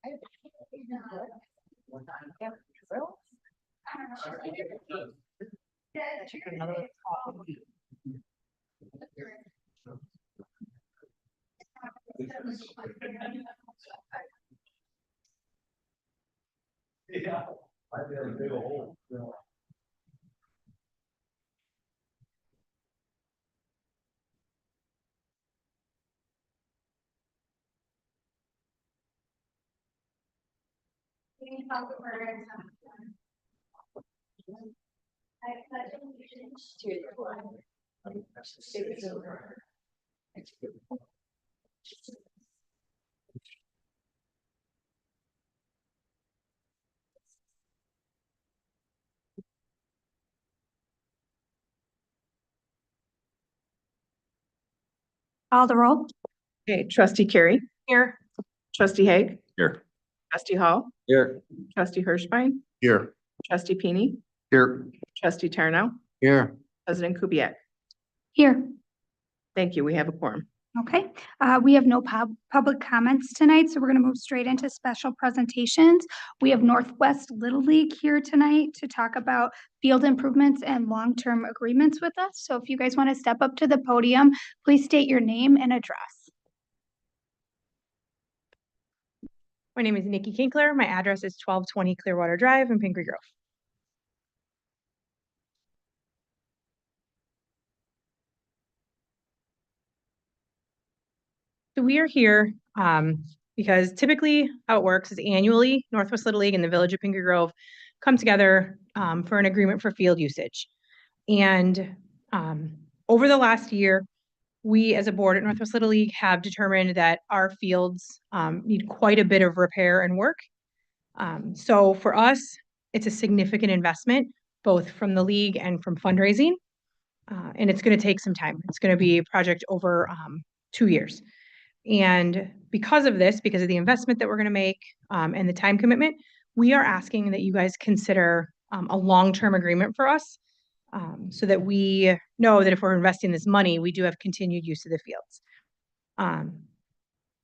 Yeah, I did a big hole. Call the roll. Okay, trustee Carey. Here. Trustee Haig. Here. Trustee Hall. Here. Trustee Hirschbein. Here. Trustee Pini. Here. Trustee Tarnow. Here. President Kubiak. Here. Thank you. We have a quorum. Okay, we have no public comments tonight, so we're going to move straight into special presentations. We have Northwest Little League here tonight to talk about field improvements and long-term agreements with us. So if you guys want to step up to the podium, please state your name and address. My name is Nikki Kinkler. My address is 1220 Clearwater Drive in Pingree Grove. So we are here because typically how it works is annually Northwest Little League and the Village of Pingree Grove come together for an agreement for field usage. And over the last year, we as a board at Northwest Little League have determined that our fields need quite a bit of repair and work. So for us, it's a significant investment, both from the league and from fundraising. And it's going to take some time. It's going to be a project over 2 years. And because of this, because of the investment that we're going to make and the time commitment, we are asking that you guys consider a long-term agreement for us so that we know that if we're investing this money, we do have continued use of the fields.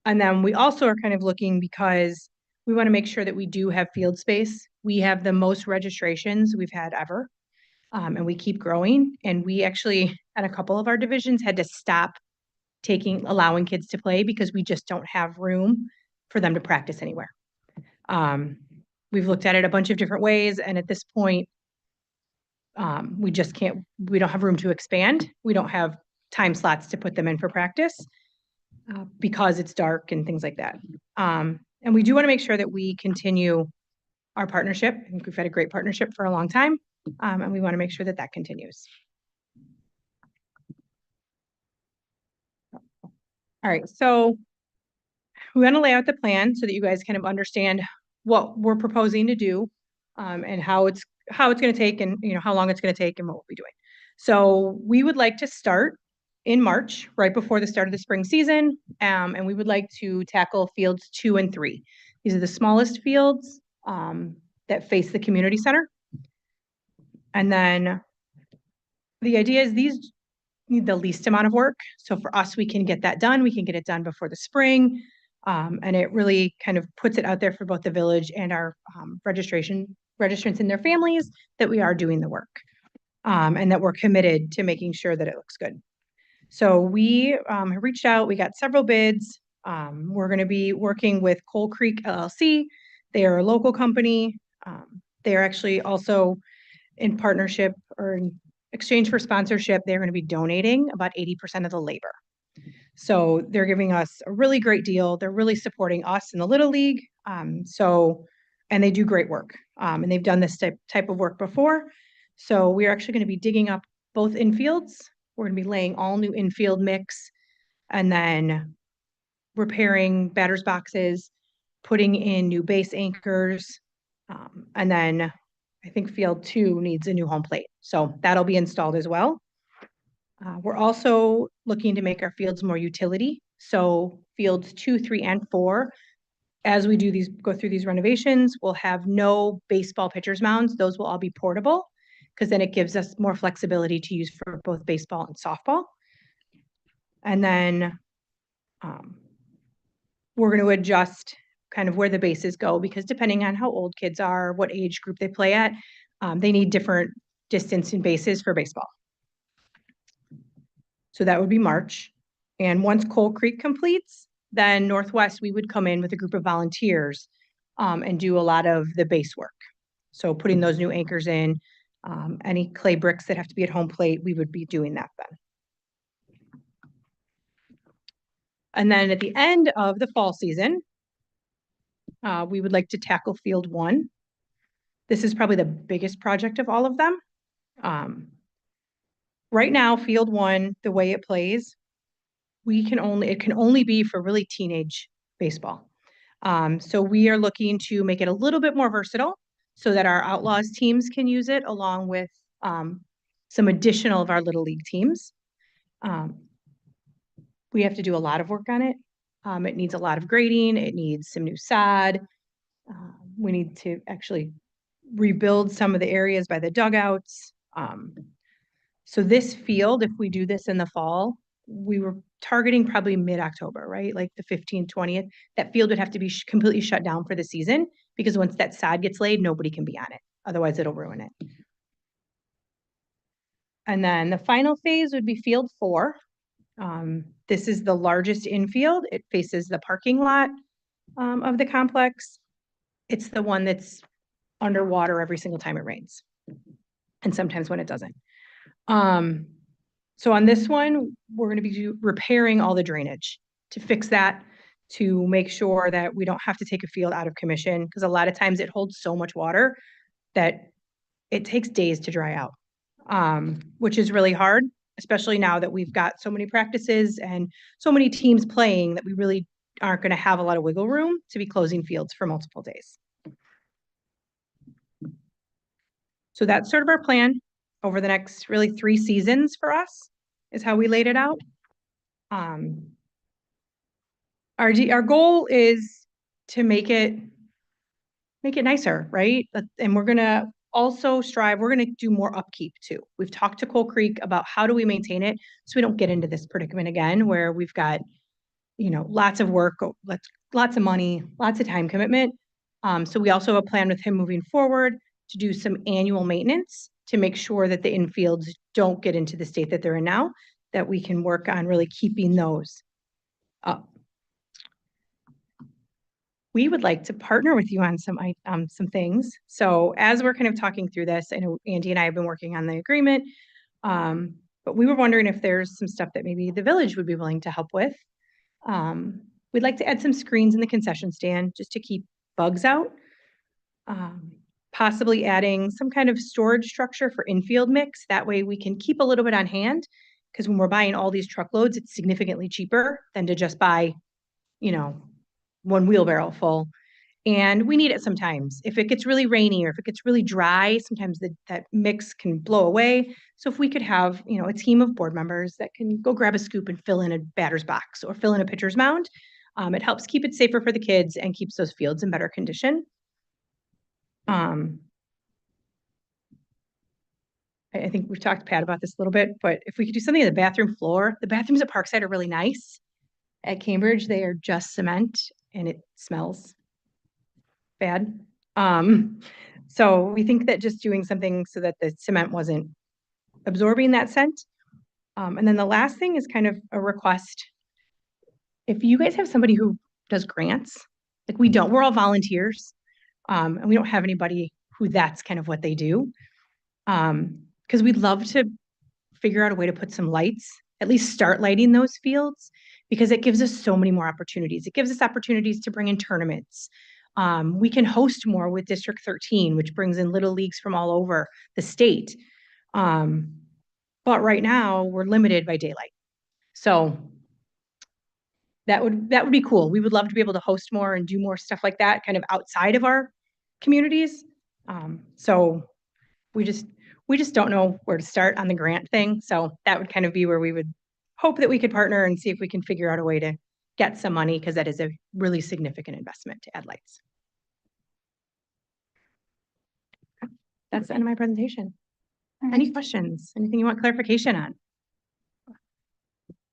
And then we also are kind of looking because we want to make sure that we do have field space. We have the most registrations we've had ever, and we keep growing. And we actually, at a couple of our divisions, had to stop allowing kids to play because we just don't have room for them to practice anywhere. We've looked at it a bunch of different ways, and at this point, we don't have room to expand. We don't have time slots to put them in for practice because it's dark and things like that. And we do want to make sure that we continue our partnership. I think we've had a great partnership for a long time, and we want to make sure that that continues. All right, so we want to lay out the plan so that you guys kind of understand what we're proposing to do and how it's going to take and how long it's going to take and what we'll be doing. So we would like to start in March, right before the start of the spring season, and we would like to tackle fields 2 and 3. These are the smallest fields that face the community center. And then the idea is these need the least amount of work. So for us, we can get that done. We can get it done before the spring. And it really kind of puts it out there for both the village and our registrants and their families that we are doing the work and that we're committed to making sure that it looks good. So we have reached out. We got several bids. We're going to be working with Coal Creek LLC. They are a local company. They are actually also in partnership or in exchange for sponsorship. They're going to be donating about 80% of the labor. So they're giving us a really great deal. They're really supporting us in the Little League. And they do great work. And they've done this type of work before. So we're actually going to be digging up both infields. We're going to be laying all new infield mix and then repairing batters boxes, putting in new base anchors. And then I think field 2 needs a new home plate. So that'll be installed as well. We're also looking to make our fields more utility. So fields 2, 3, and 4, as we go through these renovations, we'll have no baseball pitchers mounds. Those will all be portable because then it gives us more flexibility to use for both baseball and softball. And then we're going to adjust kind of where the bases go, because depending on how old kids are, what age group they play at, they need different distance and bases for baseball. So that would be March. And once Coal Creek completes, then Northwest, we would come in with a group of volunteers and do a lot of the base work. So putting those new anchors in, any clay bricks that have to be at home plate, we would be doing that then. And then at the end of the fall season, we would like to tackle Field 1. This is probably the biggest project of all of them. Right now, Field 1, the way it plays, it can only be for really teenage baseball. So we are looking to make it a little bit more versatile so that our Outlaws teams can use it along with some additional of our Little League teams. We have to do a lot of work on it. It needs a lot of grading. It needs some new sod. We need to actually rebuild some of the areas by the dugouts. So this field, if we do this in the fall, we were targeting probably mid-October, right? Like the 15th, 20th, that field would have to be completely shut down for the season, because once that sod gets laid, nobody can be on it. Otherwise, it'll ruin it. And then the final phase would be Field 4. This is the largest infield. It faces the parking lot of the complex. It's the one that's underwater every single time it rains, and sometimes when it doesn't. So on this one, we're going to be repairing all the drainage to fix that, to make sure that we don't have to take a field out of commission, because a lot of times it holds so much water that it takes days to dry out, which is really hard, especially now that we've got so many practices and so many teams playing that we really aren't going to have a lot of wiggle room to be closing fields for multiple days. So that's sort of our plan over the next really 3 seasons for us, is how we laid it out. Our goal is to make it nicer, right? And we're gonna also we're gonna do more upkeep too. We've talked to Coal Creek about how do we maintain it so we don't get into this predicament again, where we've got, lots of work, lots of money, lots of time commitment. So we also have a plan with him moving forward to do some annual maintenance to make sure that the infields don't get into the state that they're in now, that we can work on really keeping those up. We would like to partner with you on some things. So as we're kind of talking through this, I know Andy and I have been working on the agreement, but we were wondering if there's some stuff that maybe the village would be willing to help with. We'd like to add some screens in the concession stand just to keep bugs out. Possibly adding some kind of storage structure for infield mix. That way we can keep a little bit on hand, because when we're buying all these truckloads, it's significantly cheaper than to just buy, 1 wheelbarrow full. And we need it sometimes. If it gets really rainy or if it gets really dry, sometimes that mix can blow away. So if we could have, a team of board members that can go grab a scoop and fill in a batter's box or fill in a pitcher's mound, it helps keep it safer for the kids and keeps those fields in better condition. I think we've talked to Pat about this a little bit, but if we could do something on the bathroom floor, the bathrooms at Parkside are really nice. At Cambridge, they are just cement and it smells bad. So we think that just doing something so that the cement wasn't absorbing that scent. And then the last thing is kind of a request. If you guys have somebody who does grants, like we're all volunteers, and we don't have anybody who that's kind of what they do. Because we'd love to figure out a way to put some lights, at least start lighting those fields, because it gives us so many more opportunities. It gives us opportunities to bring in tournaments. We can host more with District 13, which brings in little leagues from all over the state. But right now we're limited by daylight. So that would be cool. We would love to be able to host more and do more stuff like that kind of outside of our communities. So we just don't know where to start on the grant thing. So that would kind of be where we would hope that we could partner and see if we can figure out a way to get some money, because that is a really significant investment to add lights. That's the end of my presentation. Any questions? Anything you want clarification on?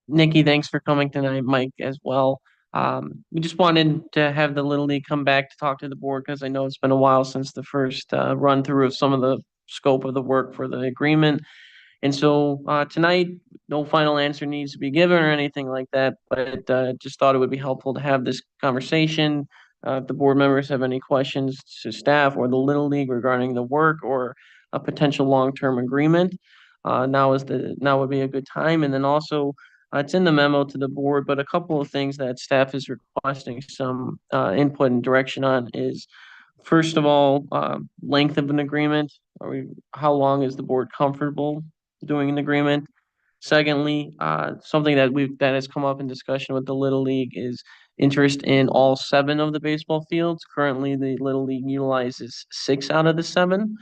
Nikki, thanks for coming tonight. Mike as well. We just wanted to have the Little League come back to talk to the board because I know it's been a while since the first run through of some of the scope of the work for the agreement. And so tonight, no final answer needs to be given or anything like that, but just thought it would be helpful to have this conversation. If the board members have any questions to staff or the Little League regarding the work or a potential long-term agreement, now would be a good time. And then also, it's in the memo to the board, but a couple of things that staff is requesting some input and direction on is, first of all, length of an agreement. How long is the board comfortable doing an agreement? Secondly, something that has come up in discussion with the Little League is interest in all 7 of the baseball fields. Currently, the Little League utilizes 6 out of the 7.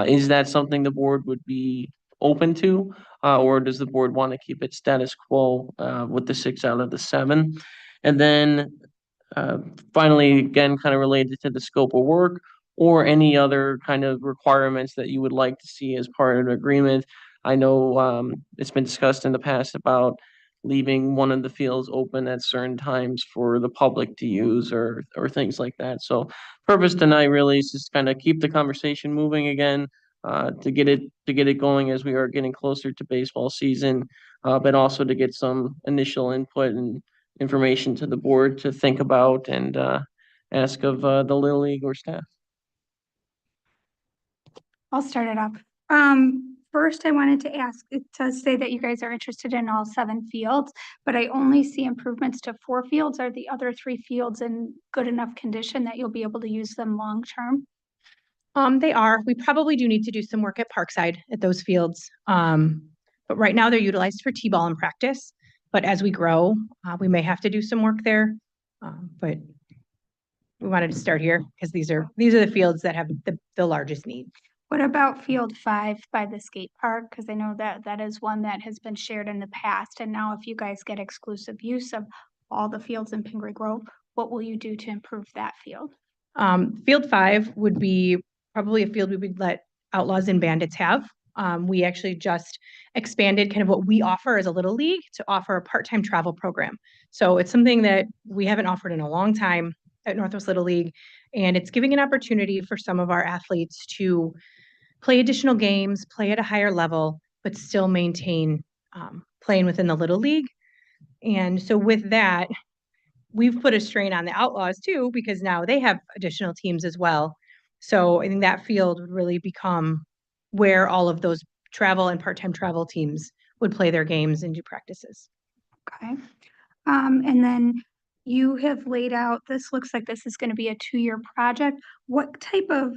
Is that something the board would be open to, or does the board want to keep it status quo with the 6 out of the 7? And then finally, again, kind of related to the scope of work or any other kind of requirements that you would like to see as part of an agreement. I know it's been discussed in the past about leaving one of the fields open at certain times for the public to use or things like that. So purpose tonight really is just kind of keep the conversation moving again, to get it going as we are getting closer to baseball season, but also to get some initial input and information to the board to think about and ask of the Little League or staff. I'll start it off. First, I wanted to ask, it does say that you guys are interested in all 7 fields, but I only see improvements to 4 fields. Are the other 3 fields in good enough condition that you'll be able to use them long term? They are. We probably do need to do some work at Parkside at those fields. But right now they're utilized for T-ball and practice. But as we grow, we may have to do some work there. But we wanted to start here because these are the fields that have the largest need. What about Field 5 by the skate park? Because I know that is one that has been shared in the past. And now if you guys get exclusive use of all the fields in Pingree Grove, what will you do to improve that field? Field 5 would be probably a field we would let Outlaws and Bandits have. We actually just expanded kind of what we offer as a Little League to offer a part-time travel program. So it's something that we haven't offered in a long time at Northwest Little League. And it's giving an opportunity for some of our athletes to play additional games, play at a higher level, but still maintain playing within the Little League. And so with that, we've put a strain on the Outlaws too, because now they have additional teams as well. So I think that field would really become where all of those travel and part-time travel teams would play their games and do practices. Okay. And then you have laid out, this looks like this is going to be a 2-year project. What type of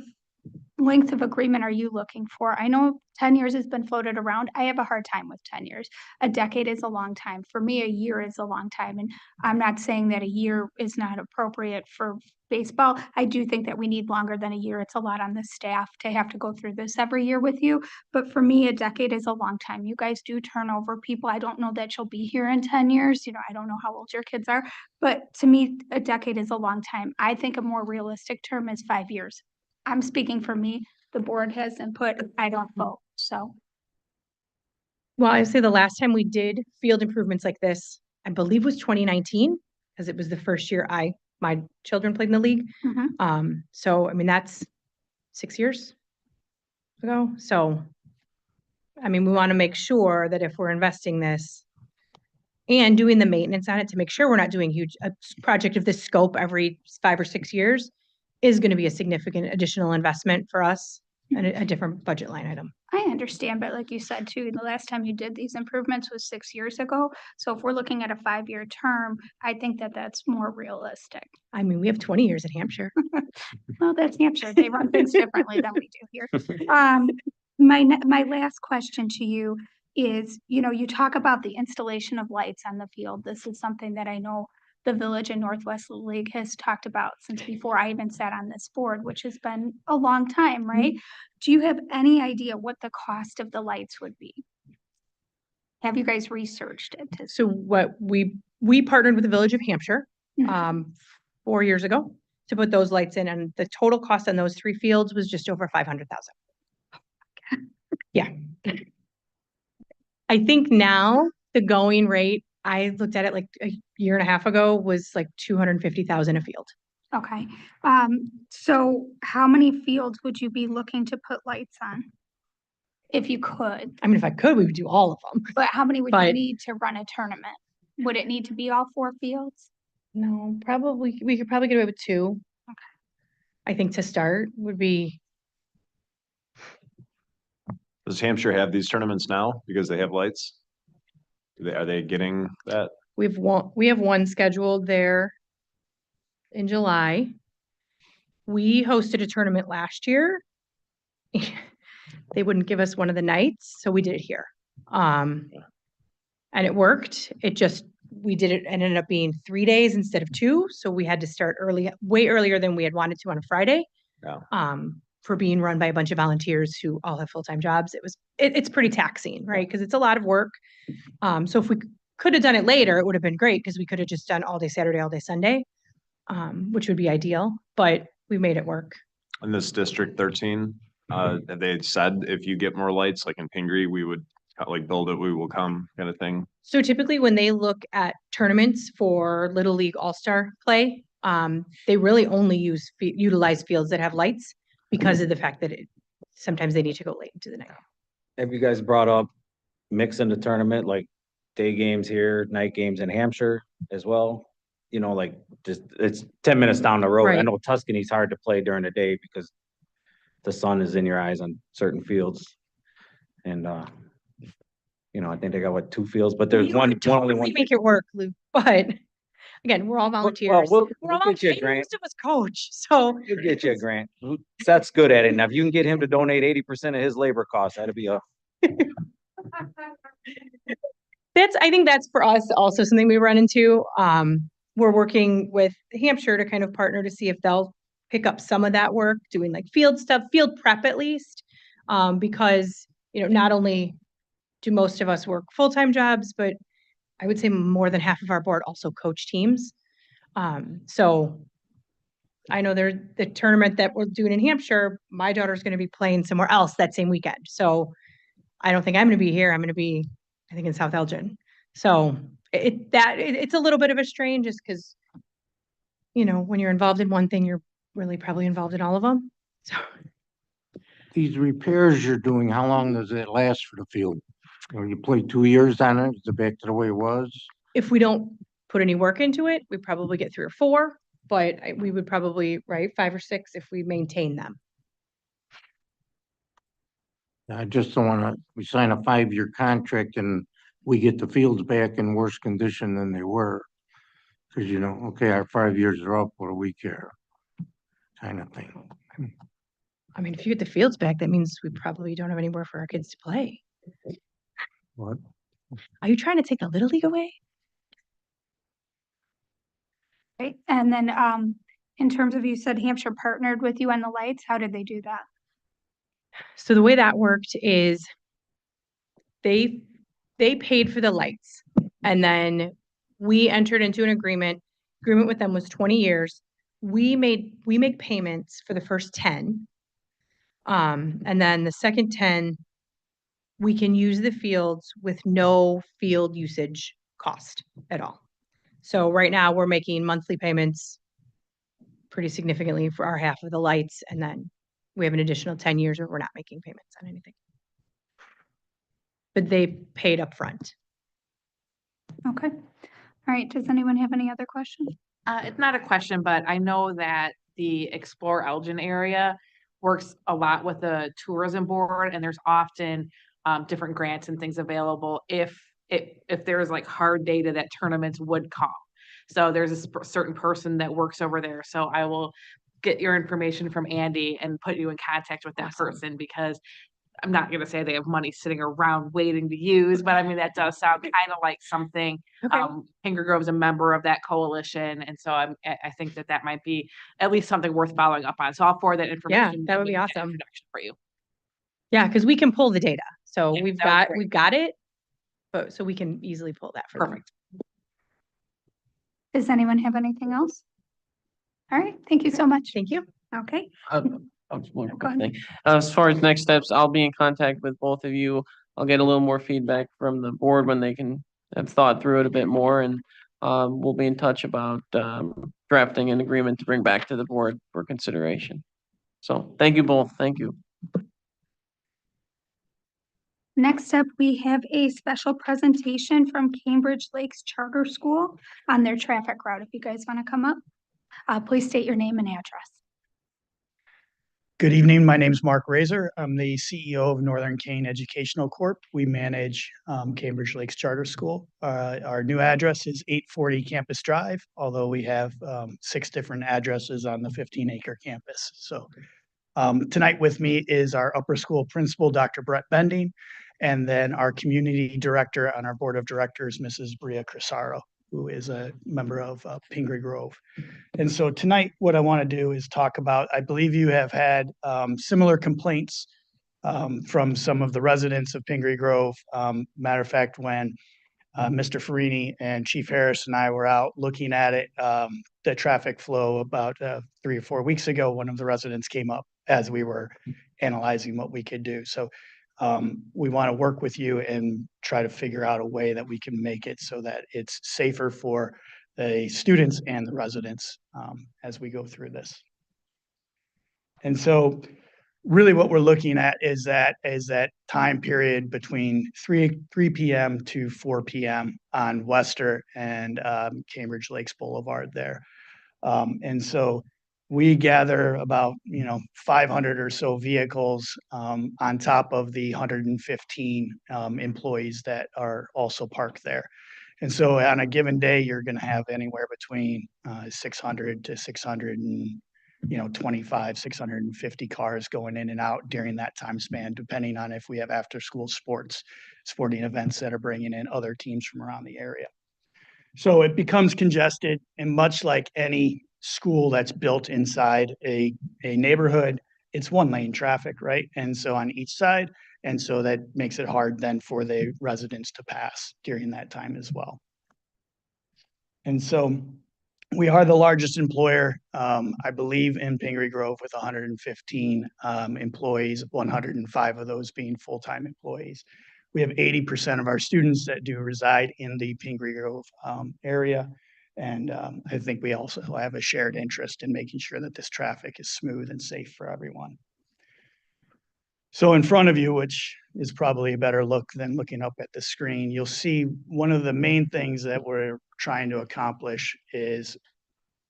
length of agreement are you looking for? I know 10 years has been floated around. I have a hard time with 10 years. A decade is a long time. For me, a year is a long time. And I'm not saying that a year is not appropriate for baseball. I do think that we need longer than a year. It's a lot on the staff to have to go through this every year with you. But for me, a decade is a long time. You guys do turn over people. I don't know that you'll be here in 10 years. You know, I don't know how old your kids are. But to me, a decade is a long time. I think a more realistic term is 5 years. I'm speaking for me. The board has input. I don't vote, so. Well, I would say the last time we did field improvements like this, I believe was 2019, because it was the first year my children played in the league. So, I mean, that's 6 years ago. So, I mean, we want to make sure that if we're investing this and doing the maintenance on it to make sure we're not doing a project of this scope every 5 or 6 years is going to be a significant additional investment for us and a different budget line item. I understand, but like you said too, the last time you did these improvements was 6 years ago. So if we're looking at a 5-year term, I think that that's more realistic. I mean, we have 20 years at Hampshire. Well, that's Hampshire. They run things differently than we do here. My last question to you is, you know, you talk about the installation of lights on the field. This is something that I know the Village and Northwest League has talked about since before I even sat on this board, which has been a long time, right? Do you have any idea what the cost of the lights would be? Have you guys researched it? So what we partnered with the Village of Hampshire 4 years ago to put those lights in, and the total cost on those 3 fields was just over $500,000. Yeah. I think now the going rate, I looked at it like a year and a half ago was like 250,000 a field. Okay, so how many fields would you be looking to put lights on? If you could, I mean, if I could, we would do all of them. but how many would you But- need to run a tournament? Would it need to be all 4 fields? No, probably, we could probably get away with 2. Okay. I think to start would be, Does Hampshire have these tournaments now because they have lights? Are they getting that? we have one scheduled there in July. We hosted a tournament last year. They wouldn't give us one of the nights, so we did it here. And it worked. We did it and ended up being 3 days instead of 2. So we had to start early, way earlier than we had wanted to on a Friday. Yeah. For being run by a bunch of volunteers who all have full-time jobs. It's pretty taxing, right? Because it's a lot of work. So if we could have done it later, it would have been great because we could have just done all day Saturday, all day Sunday, which would be ideal, but we made it work. In this District 13, have they said if you get more lights, like in Pingree, we would like build it, we will come kind of thing? So typically when they look at tournaments for Little League All-Star play, they really only utilize fields that have lights because of the fact that sometimes they need to go late into the night. Have you guys brought up mixing the tournament, like day games here, night games in Hampshire as well? You know, like just, it's 10 minutes down the road. I Right. know Tuscany's hard to play during the day because the sun is in your eyes on certain fields. And, you know, I think they got 2 fields, but there's We one, would only totally one. make it work, Lou, but again, we're all volunteers. we'll We're all get you a volunteers, grant. most of us coach, so. You'll get you a grant. Seth's good at it. Now, if you can get him to donate 80% of his labor costs, that'd be a. I think that's for us also something we run into. We're working with Hampshire to kind of partner to see if they'll pick up some of that work, doing like field stuff, field prep at least. Because, you know, not only do most of us work full-time jobs, but I would say more than half of our board also coach teams. So I know there's the tournament that we're doing in Hampshire, my daughter's going to be playing somewhere else that same weekend. So I don't think I'm going to be here. I'm going to be, I think, in South Elgin. So it's a little bit of a strain just because, you know, when you're involved in one thing, you're really probably involved in all of them. So These repairs you're doing, how long does it last for the field? Or you play 2 years on it, is it back to the way it was? if we don't put any work into it, we probably get 3 or 4, but we would probably, right, 5 or 6 if we maintain them. I just don't wanna, we sign a 5-year contract and we get the fields back in worse condition than they were. Cause you know, okay, our 5 years are up, what do we care? Kind of thing. I mean, if you get the fields back, that means we probably don't have anywhere for our kids to play. What? Are you trying to take the Little League away? Right, and then, in terms of, you said Hampshire partnered with you on the lights, how did they do that? So the way that worked is they paid for the lights and then we entered into an agreement. Agreement with them was 20 years. We make payments for the first 10. And then the second 10, we can use the fields with no field usage cost at all. So right now we're making monthly payments pretty significantly for our half of the lights. And then we have an additional 10 years where we're not making payments on anything. But they paid up front. Okay, all right, does anyone have any other questions? It's not a question, but I know that the Explore Elgin area works a lot with the tourism board and there's often different grants and things available if there's like hard data that tournaments would come. So there's a certain person that works over there. So I will get your information from Andy and put you in contact with that Awesome. person because I'm not gonna say they have money sitting around waiting to use, but I mean, that does sound kind of like something. Okay. Finger Grove's a member of that coalition, and so I think that might be at least something worth following up on. So I'll forward that information. that would and be make that awesome. introduction for you. Yeah, because we can pull the data. So Yeah, we've that would be got great. it, but so we can easily pull that for them. Perfect. Does anyone have anything else? All right, thank you so much. Thank you. Okay, Just one Go quick ahead. thing. As far as next steps, I'll be in contact with both of you. I'll get a little more feedback from the board when they can have thought through it a bit more and we'll be in touch about, drafting an agreement to bring back to the board for consideration. So thank you both. Thank you. Next up, we have a special presentation from Cambridge Lakes Charter School on their traffic route. If you guys want to come up, please state your name and address. Good evening. My name is Mark Razor. I'm the CEO of Northern Kane Educational Corp. We manage Cambridge Lakes Charter School. Our new address is 840 Campus Drive, although we have 6 different addresses on the 15-acre campus. So tonight with me is our upper school principal, Dr. Brett Bending, and then our community director on our board of directors, Mrs. Bria Crisaro, who is a member of Pingree Grove. And so tonight, what I want to do is talk about, I believe you have had similar complaints from some of the residents of Pingree Grove. Matter of fact, when Mr. Farini and Chief Harris and I were out looking at it, the traffic flow about 3 or 4 weeks ago, one of the residents came up as we were analyzing what we could do. So we want to work with you and try to figure out a way that we can make it so that it's safer for the students and the residents as we go through this. And so really what we're looking at is that time period between 3 p.m. to 4 p.m. on Wester and Cambridge Lakes Boulevard there. And so we gather about 500 or so vehicles on top of the 115 employees that are also parked there. And so on a given day, you're going to have anywhere between 600 to 625, 650 cars going in and out during that time span, depending on if we have after school sporting events that are bringing in other teams from around the area. So it becomes congested, and much like any school that's built inside a neighborhood, it's one lane traffic, right? And so on each side, and so that makes it hard then for the residents to pass during that time as well. And so we are the largest employer, I believe, in Pingree Grove with 115 employees, 105 of those being full-time employees. We have 80% of our students that do reside in the Pingree Grove area. And I think we also have a shared interest in making sure that this traffic is smooth and safe for everyone. So in front of you, which is probably a better look than looking up at the screen, you'll see one of the main things that we're trying to accomplish is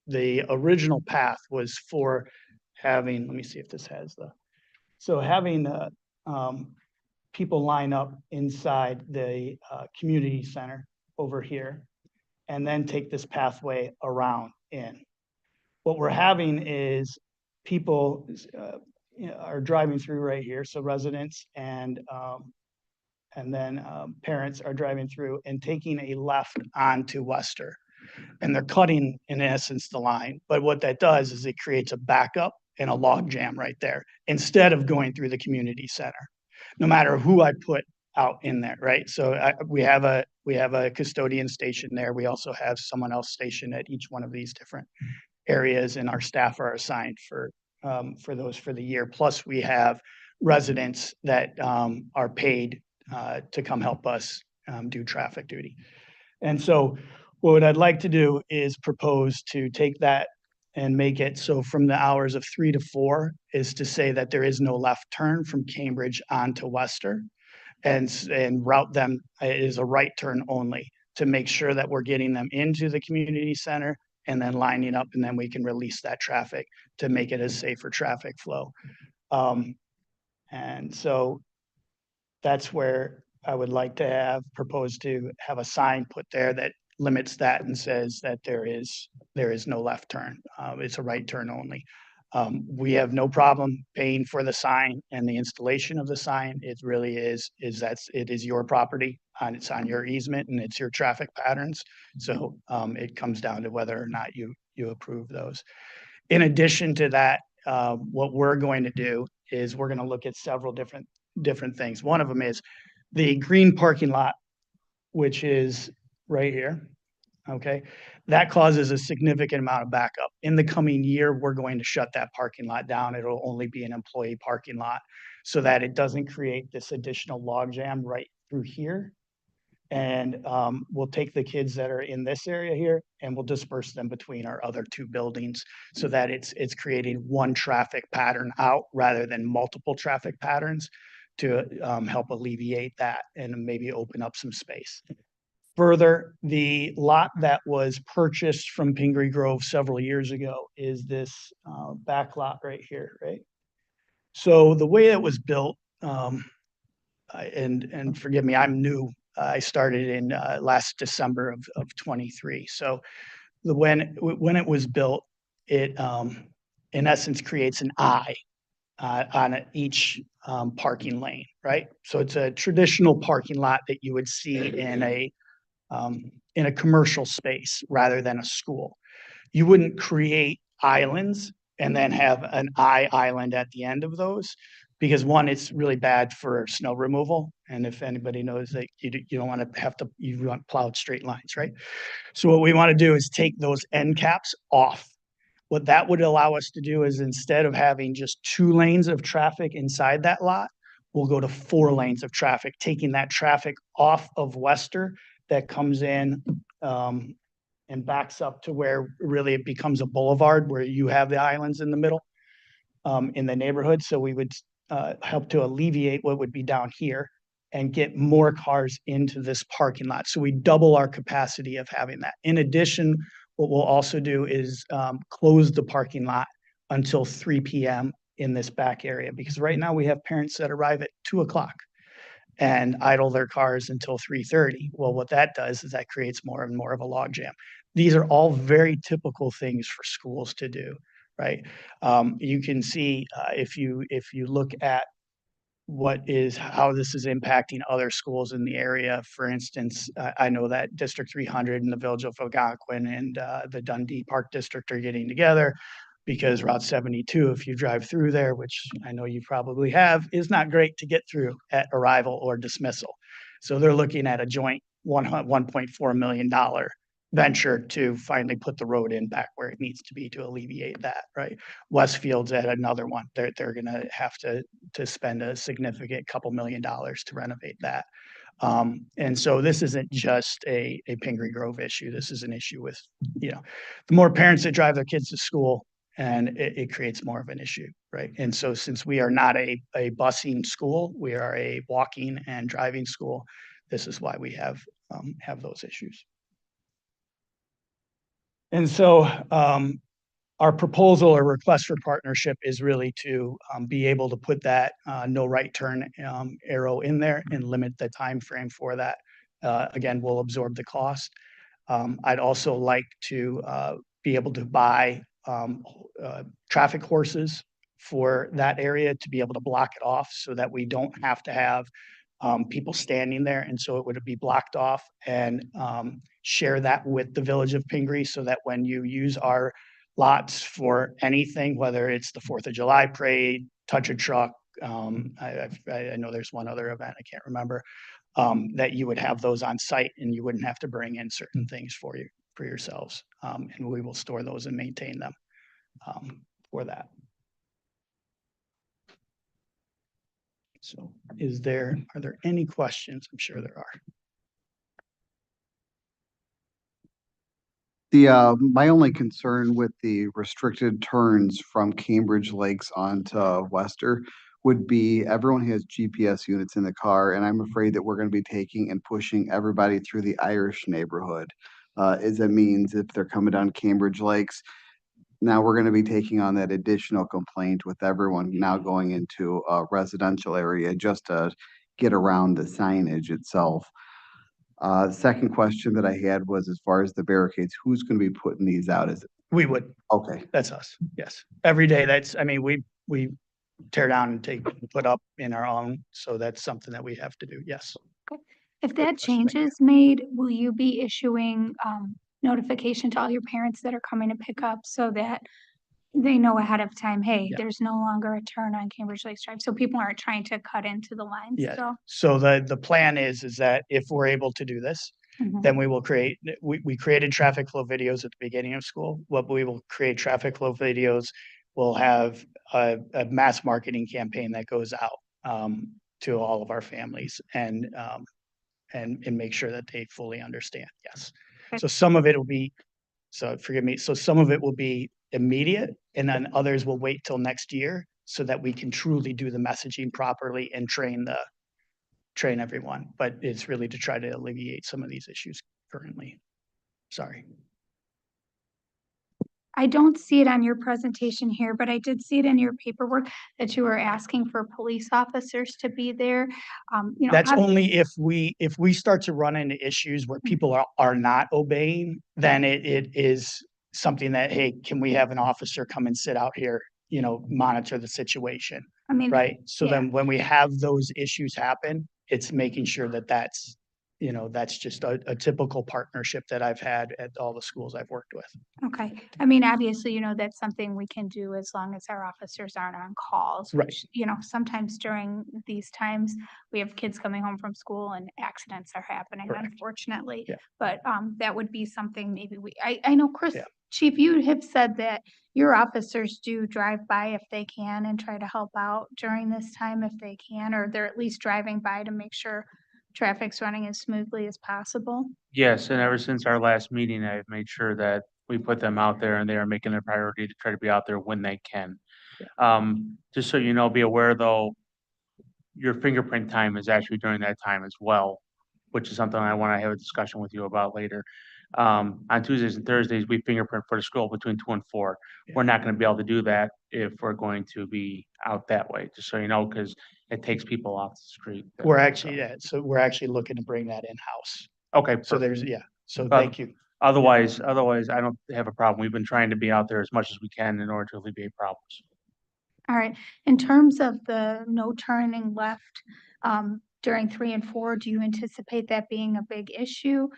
the original path was for having, let me see if this has having people line up inside the community center over here and then take this pathway around in. What we're having is people are driving through right here. So residents and then parents are driving through and taking a left onto Wester. And they're cutting, in essence, the line. But what that does is it creates a backup and a log jam right there instead of going through the community center, no matter who I put out in there, right? So we have a custodian station there. We also have someone else stationed at each one of these different areas, and our staff are assigned for those for the year. Plus, we have residents that are paid to come help us do traffic duty. And so what I'd like to do is propose to take that and make it so from the hours of 3 to 4 is to say that there is no left turn from Cambridge onto Wester, and route them is a right turn only to make sure that we're getting them into the community center and then lining up, and then we can release that traffic to make it a safer traffic flow. And so that's where I would like to propose to have a sign put there that limits that and says that there is no left turn. It's a right turn only. We have no problem paying for the sign and the installation of the sign. It really it is your property and it's on your easement and it's your traffic patterns. So it comes down to whether or not you approve those. In addition to that, what we're going to do is we're going to look at several different things. One of them is the green parking lot, which is right here. Okay, that causes a significant amount of backup. In the coming year, we're going to shut that parking lot down. It'll only be an employee parking lot so that it doesn't create this additional logjam right through here. And we'll take the kids that are in this area here and we'll disperse them between our other two buildings so that it's creating one traffic pattern out rather than multiple traffic patterns to help alleviate that and maybe open up some space. Further, the lot that was purchased from Pingree Grove several years ago is this back lot right here, right? So the way it was built, and forgive me, I'm new. I started in last December of 23. So when it was built, it in essence creates an eye on each parking lane, right? So it's a traditional parking lot that you would see in a commercial space rather than a school. You wouldn't create islands and then have an island at the end of those. Because one, it's really bad for snow removal. And if anybody knows that you don't want to have to, you want plowed straight lines, right? So what we want to do is take those end caps off. What that would allow us to do is instead of having just 2 lanes of traffic inside that lot, we'll go to 4 lanes of traffic, taking that traffic off of Wester that comes in and backs up to where really it becomes a boulevard where you have the islands in the middle in the neighborhood. So we would help to alleviate what would be down here and get more cars into this parking lot. So we double our capacity of having that. In addition, what we'll also do is close the parking lot until 3 p.m. in this back area, because right now we have parents that arrive at 2 o'clock and idle their cars until 3:30. Well, what that does is that creates more and more of a logjam. These are all very typical things for schools to do, right? You can see if you look at how this is impacting other schools in the area. For instance, I know that District 300 and the Village of Algonquin and the Dundee Park District are getting together because Route 72, if you drive through there, which I know you probably have, is not great to get through at arrival or dismissal. So they're looking at a joint $1.4 million venture to finally put the road in back where it needs to be to alleviate that, right? Westfield's at another one. They're gonna have to spend a significant couple $1 million to renovate that. And so this isn't just a Pingree Grove issue. This is an issue with, the more parents that drive their kids to school, and it creates more of an issue, right? And so since we are not a busing school, we are a walking and driving school. This is why we have those issues. And so our proposal or request for partnership is really to be able to put that no right turn arrow in there and limit the time frame for that. Again, we'll absorb the cost. I'd also like to be able to buy traffic horses for that area to be able to block it off so that we don't have to have people standing there. And so it would be blocked off and share that with the Village of Pingree so that when you use our lots for anything, whether it's the 4th of July parade, touch a truck, I know there's one other event, I can't remember, that you would have those on site and you wouldn't have to bring in certain things for yourselves. And we will store those and maintain them for that. So are there any questions? I'm sure there are. My only concern with the restricted turns from Cambridge Lakes onto Wester would be everyone has GPS units in the car, and I'm afraid that we're going to be taking and pushing everybody through the Irish neighborhood. As that means if they're coming down Cambridge Lakes, now we're going to be taking on that additional complaint with everyone now going into a residential area just to get around the signage itself. Second question that I had was as far as the barricades, who's going to be putting these out? Is it? We would. Okay. That's us. Yes. Every day. We tear down and put up in our own. So that's something that we have to do. Yes. If that change is made, will you be issuing notification to all your parents that are coming to pick up so that they know ahead of time, hey, Yeah. there's no longer a turn on Cambridge Lakes Drive, so people aren't trying to cut into the lines, Yeah. so. So the plan is that if we're able to do this, Mhm. then we will we created traffic flow videos at the beginning of school. What we will create traffic flow videos. We'll have a mass marketing campaign that goes out to all of our families and and make sure that they fully understand. Yes. Okay. So some of it will be, so forgive me, so some of it will be immediate and then others will wait till next year so that we can truly do the messaging properly and train everyone. But it's really to try to alleviate some of these issues currently. Sorry. I don't see it on your presentation here, but I did see it in your paperwork that you were asking for police officers to be there. You know, That's only if we start to run into issues where people are not obeying, then it is something that, hey, can we have an officer come and sit out here, you know, monitor the situation, I mean, right? So yeah. then when we have those issues happen, it's making sure that that's, you know, that's just a typical partnership that I've had at all the schools I've worked with. Okay, I mean, obviously, you know, that's something we can do as long as our officers aren't on calls. Right. Which, you know, sometimes during these times, we have kids coming home from school and accidents are happening, Correct. unfortunately. Yeah. But that would be something maybe I know, Chris, Yeah. Chief, you have said that your officers do drive by if they can and try to help out during this time if they can, or they're at least driving by to make sure traffic's running as smoothly as possible. Yes, and ever since our last meeting, I've made sure that we put them out there and they are making it a priority to try to be out there when they can. Just so you know, be aware though, your fingerprint time is actually during that time as well, which is something I want to have a discussion with you about later. On Tuesdays and Thursdays, we fingerprint for the school between 2 and 4. Yeah. We're not going to be able to do that if we're going to be out that way, just so you know, because it takes people off the street. We're actually, yeah, so we're actually looking to bring that in-house. Okay, So perfect. there's, yeah, so thank you. Otherwise, I don't have a problem. We've been trying to be out there as much as we can in order to alleviate problems. All right, in terms of the no turning left, during 3 and 4, do you anticipate that being a big issue?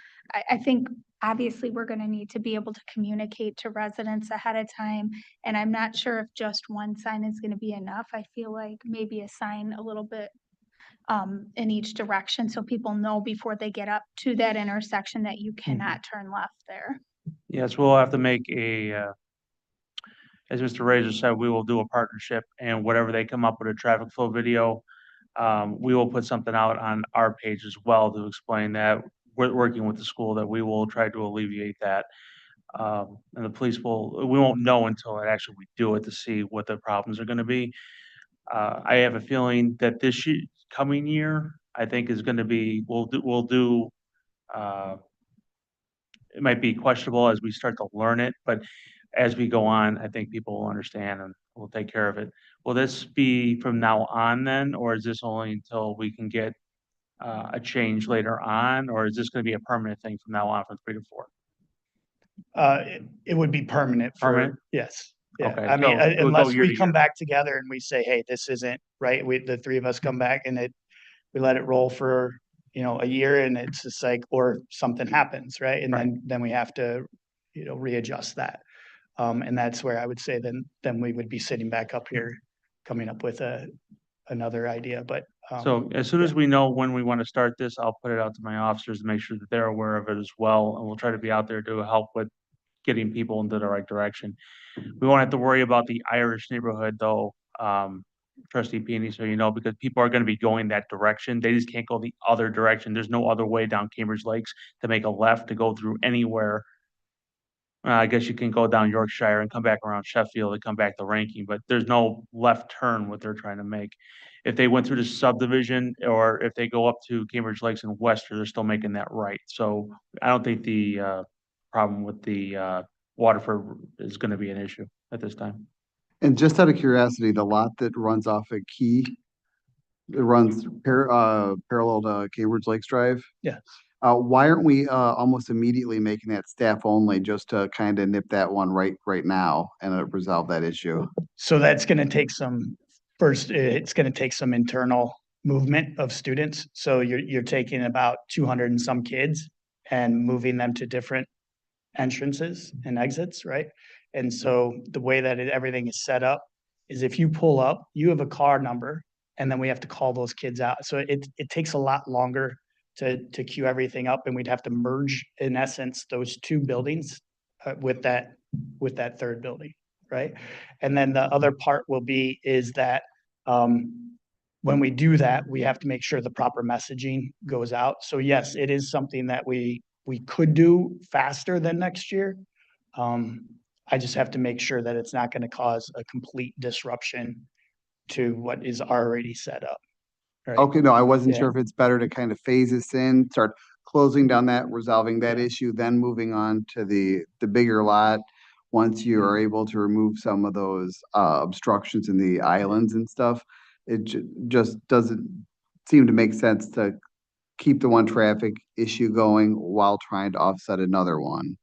I think obviously we're gonna need to be able to communicate to residents ahead of time, and I'm not sure if just one sign is gonna be enough. I feel like maybe a sign a little bit in each direction, so people know before they get up to that intersection that you cannot turn left there. Yes, we'll have to make as Mr. Razor said, we will do a partnership and whatever they come up with a traffic flow video, we will put something out on our page as well to explain that we're working with the school, that we will try to alleviate that. And the police we won't know until actually we do it to see what the problems are gonna be. I have a feeling that this coming year, I think is gonna be, we'll do, it might be questionable as we start to learn it, but as we go on, I think people will understand and we'll take care of it. Will this be from now on then, or is this only until we can get a change later on, or is this gonna be a permanent thing from now on from 3 to 4? It would be permanent Permanent? yes. Yeah, Okay, I mean, so it would go unless year to we come year. back together and we say, hey, this isn't right, the three of us come back and we let it roll for, you know, a year and it's just like, or something happens, right? And then we have to, you know, readjust that. And that's where I would say then we would be sitting back up here coming up with another idea, but. So as soon as we know when we want to start this, I'll put it out to my officers to make sure that they're aware of it as well. And we'll try to be out there to help with getting people into the right direction. We won't have to worry about the Irish neighborhood though, trustee Peony, so you know, because people are going to be going that direction. They just can't go the other direction. There's no other way down Cambridge Lakes to make a left to go through anywhere. I guess you can go down Yorkshire and come back around Sheffield and come back to Rankin, but there's no left turn what they're trying to make. If they went through the subdivision or if they go up to Cambridge Lakes and Wester, they're still making that right. So I don't think the problem with the Waterford is going to be an issue at this time. And just out of curiosity, the lot that runs off a Key, it runs parallel to Cambridge Lakes Drive. Yeah. Why aren't we almost immediately making that staff only just to kind of nip that one right now and resolve that issue? So that's gonna take it's gonna take some internal movement of students. So you're taking about 200 and some kids and moving them to different entrances and exits, right? And so the way that everything is set up is if you pull up, you have a car number, and then we have to call those kids out. So it takes a lot longer to queue everything up, and we'd have to merge, in essence, those two buildings with that third building, right? And then the other part is that when we do that, we have to make sure the proper messaging goes out. So yes, it is something that we could do faster than next year. I just have to make sure that it's not going to cause a complete disruption to what is already set up. Right? Okay, no, I wasn't Yeah. sure if it's better to kind of phase this in, start closing down that, resolving that issue, then moving on to the bigger lot. Once you are able to remove some of those obstructions in the islands and stuff, it just doesn't seem to make sense to keep the one traffic issue going while trying to offset another one.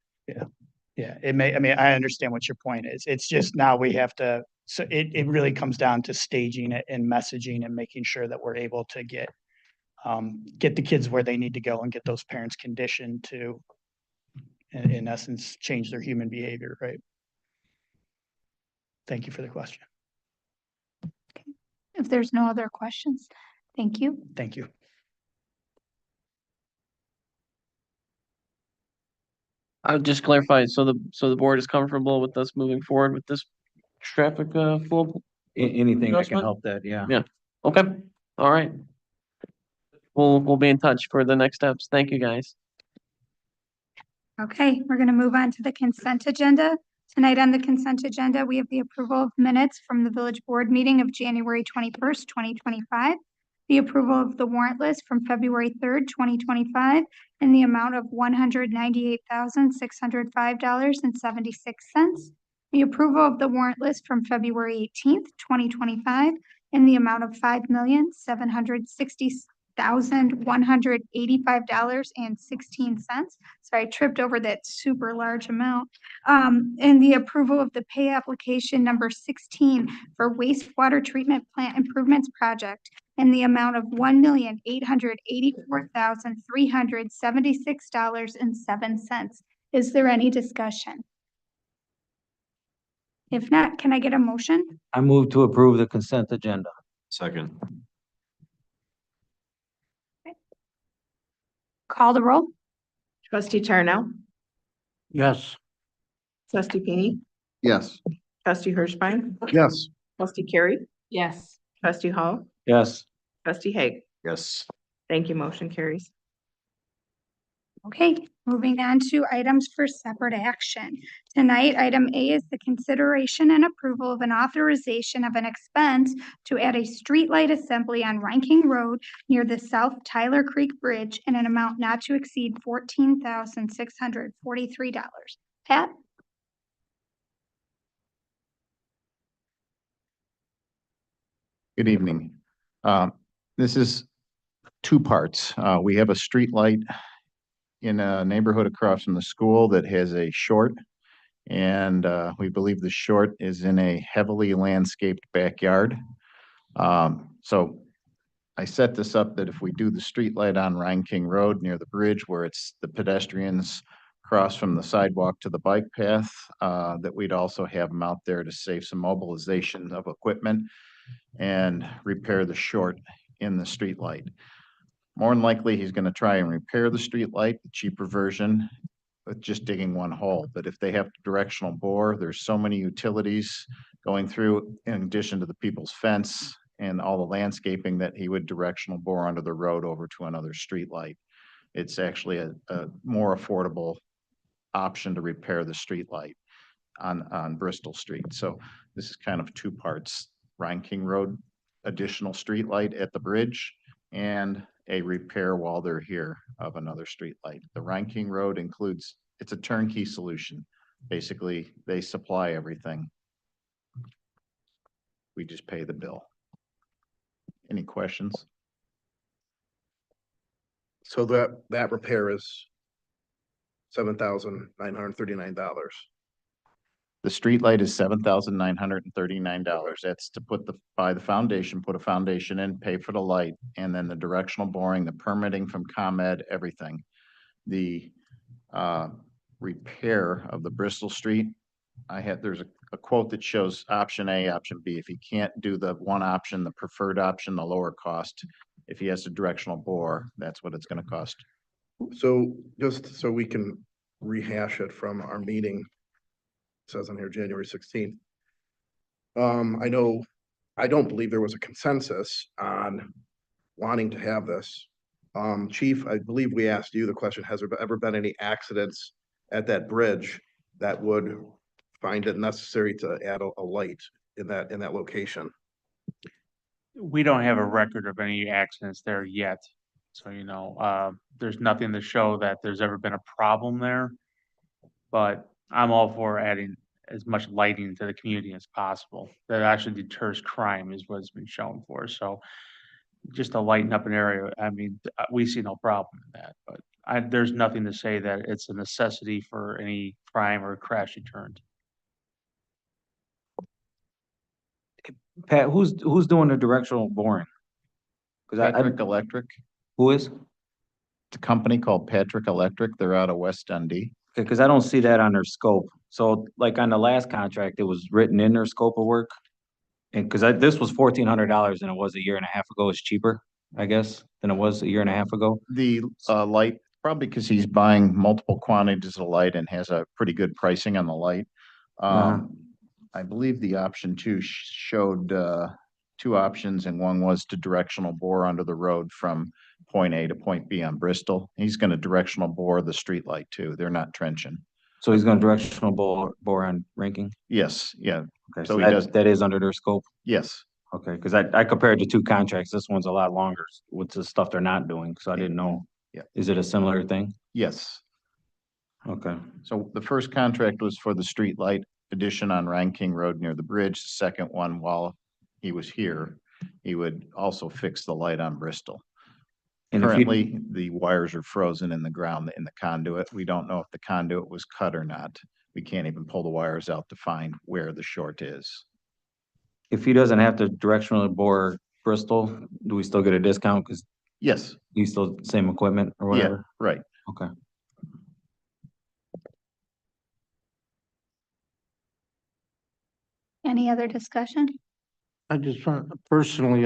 Yeah, it may, I mean, I understand what your point is. It's just now we have to, so it really comes down to staging it and messaging and making sure that we're able to get the kids where they need to go and get those parents conditioned to, in essence, change their human behavior, right? Thank you for the question. If there's no other questions, thank you. Thank you. I'll just clarify, so the board is comfortable with us moving forward with this traffic flow? Anything that can Adjustment? help that, yeah. Yeah. Okay, all right. We'll be in touch for the next steps. Thank you, guys. Okay, we're gonna move on to the consent agenda. Tonight on the consent agenda, we have the approval of minutes from the village board meeting of January 21st, 2025. The approval of the warrant list from February 3rd, 2025, in the amount of $198,605.76. The approval of the warrant list from February 18th, 2025, in the amount of $5,760,185.16. Sorry, I tripped over that super large amount. And the approval of the pay application number 16 for wastewater treatment plant improvements project in the amount of $1,884,376.07. Is there any discussion? If not, can I get a motion? I move to approve the consent agenda. Second. Call the roll. Trustee Charnel, Yes. trustee Feeny, Yes. trustee Hirschbein, Yes. trustee Carey, Yes. trustee Hall, Yes. trustee Haig. Yes. Thank you. Motion carries. Okay, moving on to items for separate action. Tonight, item A is the consideration and approval of an authorization of an expense to add a streetlight assembly on Ranking Road near the South Tyler Creek Bridge in an amount not to exceed $14,643. Pat? Good evening. This is two parts. We have a street light in a neighborhood across from the school that has a short. And we believe the short is in a heavily landscaped backyard. So I set this up that if we do the street light on Rhine King Road near the bridge where it's the pedestrians cross from the sidewalk to the bike path, that we'd also have them out there to save some mobilization of equipment and repair the short in the street light. More than likely, he's gonna try and repair the street light, the cheaper version, with just digging one hole. But if they have directional bore, there's so many utilities going through in addition to the people's fence and all the landscaping that he would directional bore under the road over to another street light. It's actually a more affordable option to repair the street light on Bristol Street. So this is kind of two parts. Rhine King Road, additional street light at the bridge, and a repair while they're here of another street light. The Rhine King Road includes, it's a turnkey solution. Basically, they supply everything. We just pay the bill. Any questions? So that repair is $7,939. The street light is $7,939. That's to buy the foundation, put a foundation in, pay for the light, and then the directional boring, the permitting from ComEd, everything. The repair of the Bristol Street, there's a quote that shows option A, option B. If he can't do the one option, the preferred option, the lower cost, if he has a directional bore, that's what it's gonna cost. So just so we can rehash it from our meeting, it says on here January 16th. I know I don't believe there was a consensus on wanting to have this. Chief, I believe we asked you the question, has there ever been any accidents at that bridge that would find it necessary to add a light in that location? We don't have a record of any accidents there yet. So, there's nothing to show that there's ever been a problem there. But I'm all for adding as much lighting to the community as possible. That actually deters crime is what it's been shown for. So just to lighten up an area, I mean, we see no problem in that, but there's nothing to say that it's a necessity for any crime or crash deterrent. Pat, who's doing the directional boring? Cause Patrick Electric, who is? it's a company called Patrick Electric. They're out of West Dundee. Okay, cause I don't see that on their scope. So like on the last contract, it was written in their scope of work. And cause this was $1,400 and it was a year and a half ago. It's cheaper, I guess, than it was a year and a half ago. The light, probably because he's buying multiple quantities of light and has a pretty good pricing on the light. I believe the option two showed two options, and one was to directional bore under the road from point A to point B on Bristol. He's going to directional bore the street light too. They're not trenching. So he's gonna directional bore on ranking? Yes, yeah, Okay, So so he does- that is under their scope? yes. Okay, cause I compared the two contracts. This one's a lot longer with the stuff they're not doing, so I didn't know. Yeah. Is it a similar thing? Yes. Okay. So the first contract was for the street light addition on Ranking Road near the bridge. The second one, while he was here, he would also fix the light on Bristol. And if you- Currently, the wires are frozen in the ground in the conduit. We don't know if the conduit was cut or not. We can't even pull the wires out to find where the short is. If he doesn't have to directionally bore Bristol, do we still get a discount? Cause Yes, he's still same equipment or yeah, whatever? right. Okay. Any other discussion? I just want, personally,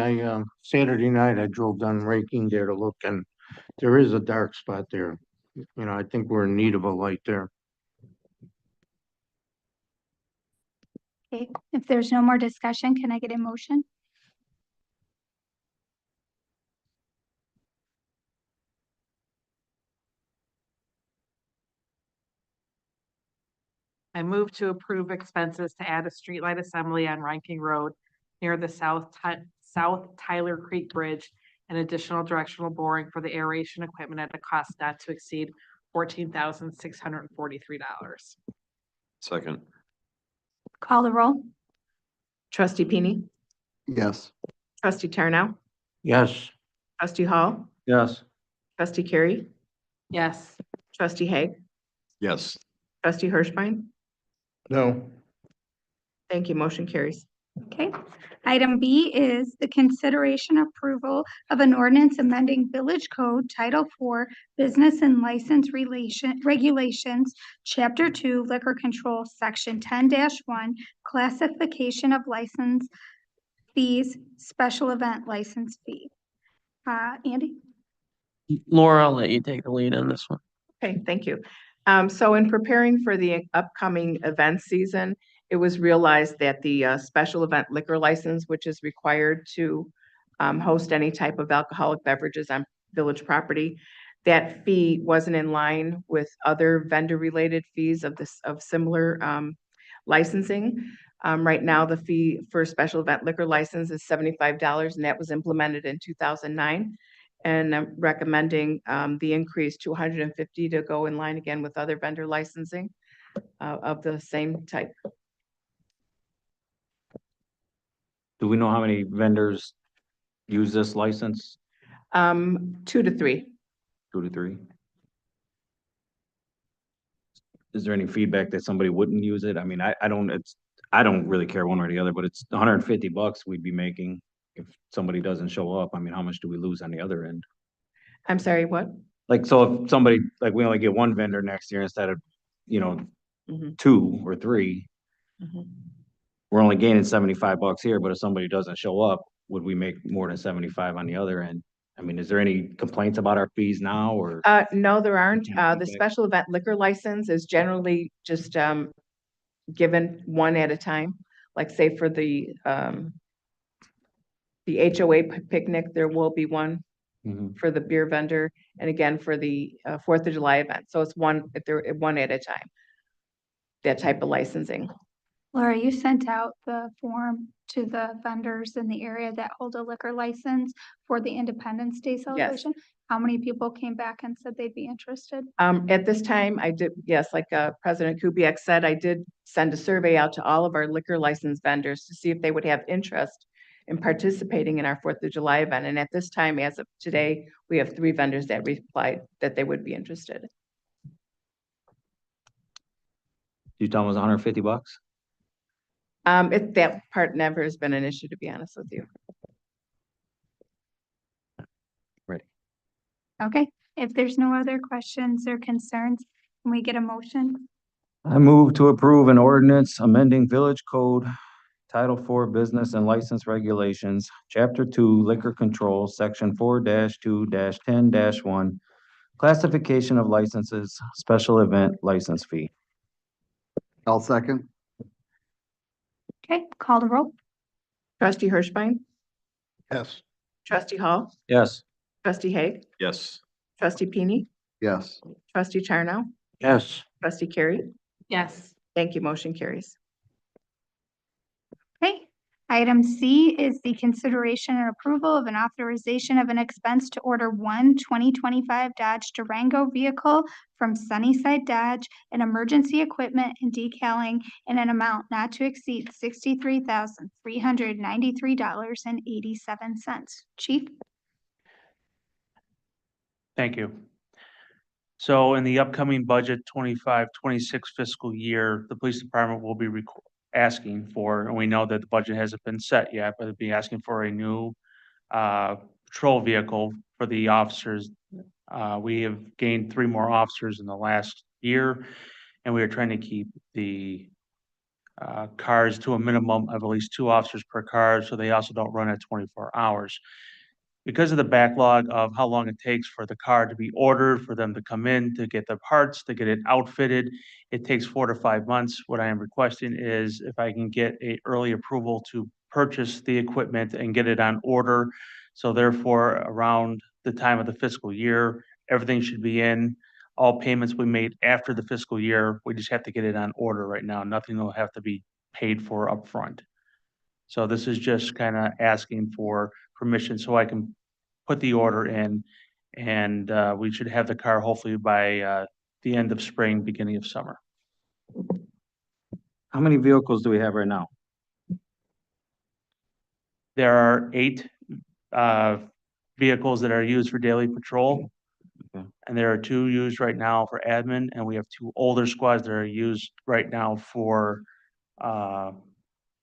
Saturday night, I drove down Ranking there to look, and there is a dark spot there. You know, I think we're in need of a light there. Okay, if there's no more discussion, can I get a motion? I move to approve expenses to add a streetlight assembly on Ranking Road near the South Tyler Creek Bridge and additional directional boring for the aeration equipment at a cost not to exceed $14,643. Second. Call the roll. Trustee Pini, Yes. trustee Tarnow, Yes, trustee Hall, Yes. trustee Carey, Yes. trustee Haig, Yes. trustee Hirschbein. No. Thank you. Motion carries. Okay. Item B is the consideration approval of an ordinance amending Village Code Title IV Business and License Regulations, Chapter 2 Liquor Control, Section 10-1, Classification of License Fees, Special Event License Fee. Andy? Laura, I'll let you take the lead on this one. Okay, thank you. So in preparing for the upcoming event season, it was realized that the special event liquor license, which is required to host any type of alcoholic beverages on village property, that fee wasn't in line with other vendor-related fees of similar licensing. Right now, the fee for a special event liquor license is $75, and that was implemented in 2009. And I'm recommending the increase to $150 to go in line again with other vendor licensing of the same type. Do we know how many vendors use this license? 2 to 3. 2 to 3? Is there any feedback that somebody wouldn't use it? I mean, I don't really care one or the other, but it's $150 we'd be making if somebody doesn't show up. I mean, how much do we lose on the other end? I'm sorry, what? Like, so if somebody, like, we only get one vendor next year instead of, Mhm. 2 or 3, Mhm. we're only gaining $75 here, but if somebody doesn't show up, would we make more than 75 on the other end? I mean, is there any complaints about our fees now or? No, there aren't. Yeah, The okay. special event liquor license is generally just given one at a time. Like say for the The HOA picnic, there will be one Mhm. for the beer vendor, and again for the 4th of July event. So it's one, if they're one at a time. That type of licensing. Laura, you sent out the form to the vendors in the area that hold a liquor license for the Independence Day celebration. How many people came back and said they'd be interested? At this time, I did, yes, like President Kubiak said, I did send a survey out to all of our liquor license vendors to see if they would have interest in participating in our 4th of July event. And at this time, as of today, we have 3 vendors that replied that they would be interested. You tell them it was $150? That part never has been an issue, to be honest with you. Okay, if there's no other questions or concerns, can we get a motion? I move to approve an ordinance amending Village Code, Title IV Business and License Regulations, Chapter 2 Liquor Control, Section 4-2-10-1, Classification of Licenses, Special Event License Fee. I'll second. Okay, call the roll. Trustee Hirschbein, Yes. trustee Hall, Yes. trustee Haig, Yes. trustee Pini, Yes. trustee Charno, Yes. trustee Carey. Yes. Thank you. Motion carries. Okay, item C is the consideration and approval of an authorization of an expense to order 2025 Dodge Durango vehicle from Sunnyside Dodge and emergency equipment and decaling in an amount not to exceed $63,393.87. Chief? Thank you. So in the upcoming budget 25-26 fiscal year, the police department will be asking for, and we know that the budget hasn't been set yet, but it'll be asking for a new patrol vehicle for the officers. We have gained 3 more officers in the last year, and we are trying to keep the cars to a minimum of at least 2 officers per car, so they also don't run at 24 hours. Because of the backlog of how long it takes for the car to be ordered, for them to come in, to get the parts, to get it outfitted, it takes 4 to 5 months. What I am requesting is if I can get a early approval to purchase the equipment and get it on order. So therefore, around the time of the fiscal year, everything should be in. All payments we made after the fiscal year, we just have to get it on order right now. Nothing will have to be paid for upfront. So this is just kind of asking for permission so I can put the order in, and we should have the car hopefully by the end of spring, beginning of summer. How many vehicles do we have right now? There are 8 vehicles that are used for daily patrol. Okay. And there are 2 used right now for admin, and we have 2 older squads that are used right now for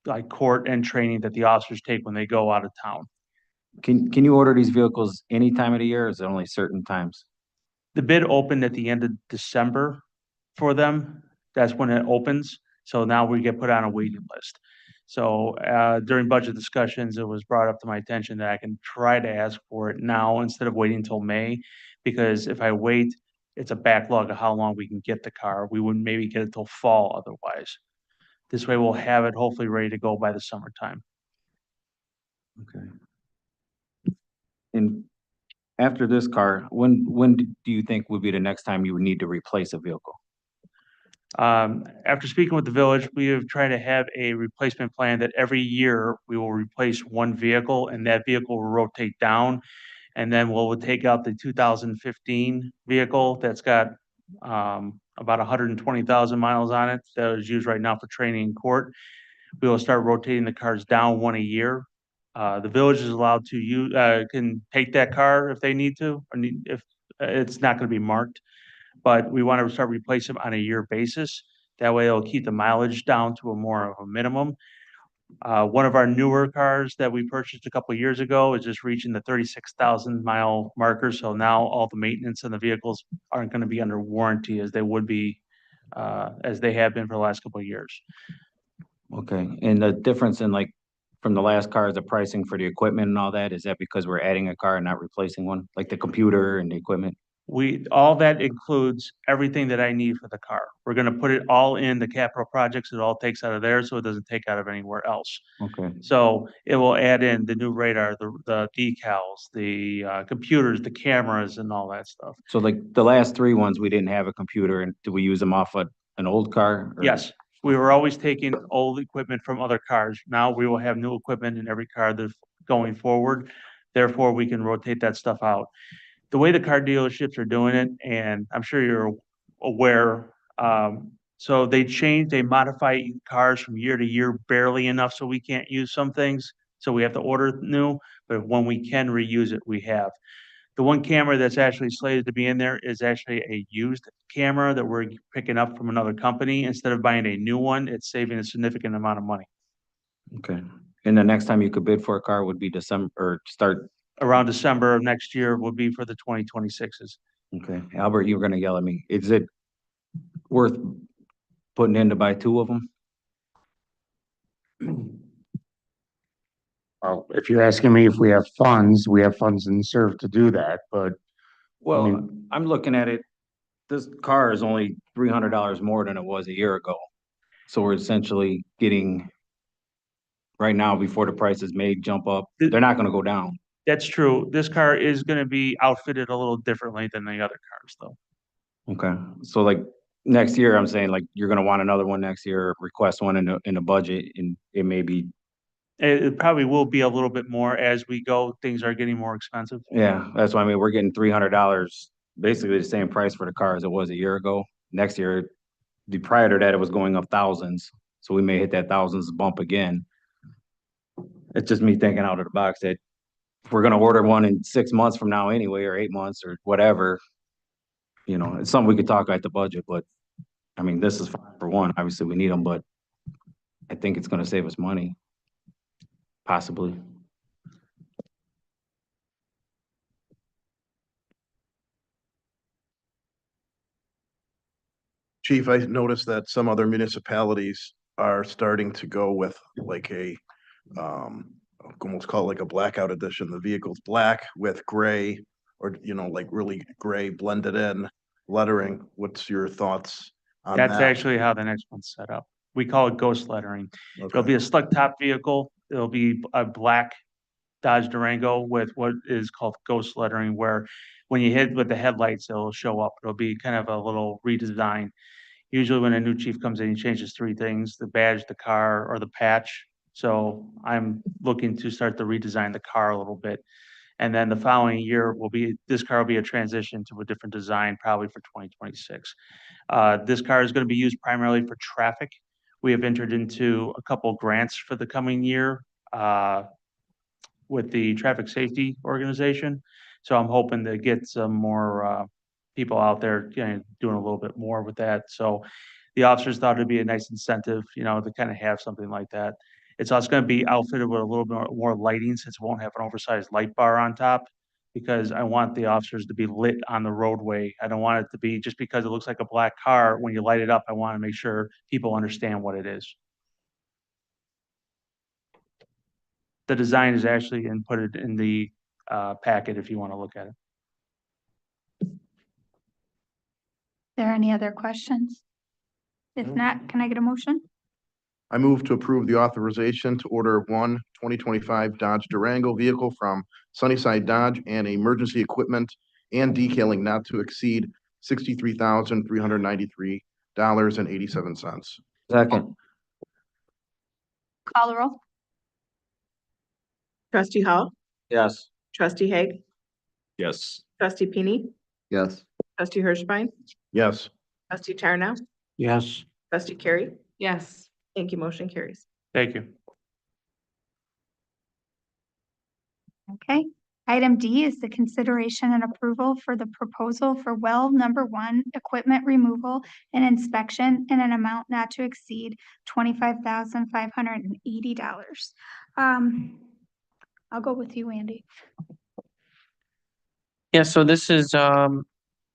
like court and training that the officers take when they go out of town. Can you order these vehicles any time of the year, or is it only certain times? The bid opened at the end of December for them. That's when it opens. So now we get put on a waiting list. So during budget discussions, it was brought up to my attention that I can try to ask for it now instead of waiting until May. Because if I wait, it's a backlog of how long we can get the car. We wouldn't maybe get it till fall otherwise. This way we'll have it hopefully ready to go by the summertime. Okay. And after this car, when do you think would be the next time you would need to replace a vehicle? After speaking with the village, we have tried to have a replacement plan that every year we will replace one vehicle and that vehicle will rotate down. And then we'll take out the 2015 vehicle that's got about 120,000 miles on it that is used right now for training in court. We will start rotating the cars down 1 a year. The village is allowed to use, can take that car if they need to, or if it's not going to be marked. But we want to start replacing them on a year basis. That way it'll keep the mileage down to a more of a minimum. One of our newer cars that we purchased a couple of years ago is just reaching the 36,000 mile marker. So now all the maintenance on the vehicles aren't going to be under warranty as they would be, as they have been for the last couple of years. Okay, and the difference in like from the last car, the pricing for the equipment and all that, is that because we're adding a car and not replacing one, like the computer and the equipment? All that includes everything that I need for the car. We're gonna put it all in the capital projects. It all takes out of there, so it doesn't take out of anywhere else. Okay. So it will add in the new radar, the decals, the computers, the cameras and all that stuff. So like the last three ones, we didn't have a computer and do we use them off an old car? or- Yes, we were always taking old equipment from other cars. Now we will have new equipment in every car that's going forward. Therefore, we can rotate that stuff out. The way the car dealerships are doing it, and I'm sure you're aware, so they modify cars from year to year barely enough so we can't use some things. So we have to order new, but when we can reuse it, we have. The one camera that's actually slated to be in there is actually a used camera that we're picking up from another company. Instead of buying a new one, it's saving a significant amount of money. Okay. And the next time you could bid for a car would be December or start, Around December of next year will be for the 2026s. okay. Albert, you were gonna yell at me. Is it worth putting in to buy two of them? Well, if you're asking me if we have funds in reserve to do that, but Well, I'm looking at it, this car is only $300 more than it was a year ago. So we're essentially getting right now before the prices may jump up, they're not gonna go down. That's true. This car is gonna be outfitted a little differently than the other cars, though. Okay, so like next year, I'm saying like you're gonna want another one next year, request one in the budget and it may be, It probably will be a little bit more as we go. Things are getting more expensive. yeah, that's why I mean, we're getting $300, basically the same price for the car as it was a year ago. Next year, the prior to that, it was going up thousands, so we may hit that thousands bump again. It's just me thinking out of the box that if we're gonna order one in 6 months from now anyway, or 8 months or whatever, you know, it's something we could talk at the budget, but I mean, this is fine for one, obviously we need them, but I think it's gonna save us money. Possibly. Chief, I noticed that some other municipalities are starting to go with like almost call it like a blackout edition. The vehicle's black with gray or, like really gray blended in lettering. What's your thoughts on that? That's actually how the next one's set up. We call it ghost lettering. It'll be a stuck top vehicle. It'll be a black Dodge Durango with what is called ghost lettering, where when you hit with the headlights, it'll show up. It'll be kind of a little redesign. Usually when a new chief comes in, he changes three things: the badge, the car, or the patch. So I'm looking to start to redesign the car a little bit. And then the following year this car will be a transition to a different design, probably for 2026. This car is going to be used primarily for traffic. We have entered into a couple grants for the coming year with the traffic safety organization. So I'm hoping to get some more people out there doing a little bit more with that. So the officers thought it'd be a nice incentive, to kind of have something like that. It's also going to be outfitted with a little bit more lighting, since it won't have an oversized light bar on top, because I want the officers to be lit on the roadway. I don't want it to be just because it looks like a black car. When you light it up, I want to make sure people understand what it is. The design is actually inputted in the packet if you want to look at it. There any other questions? If not, can I get a motion? I move to approve the authorization to order 2025 Dodge Durango vehicle from Sunnyside Dodge and emergency equipment and decaling not to exceed $63,393.87. Second. Call the roll. Trustee Hall, Yes. trustee Haig, Yes. trustee Pini, Yes. trustee Hirschbein, Yes. trustee Tarnow, yes, trustee Carey. Yes. Thank you. Motion carries. Thank you. Okay. Item D is the consideration and approval for the proposal for well number 1 equipment removal and inspection in an amount not to exceed $25,580. I'll go with you, Andy. Yeah, so this is,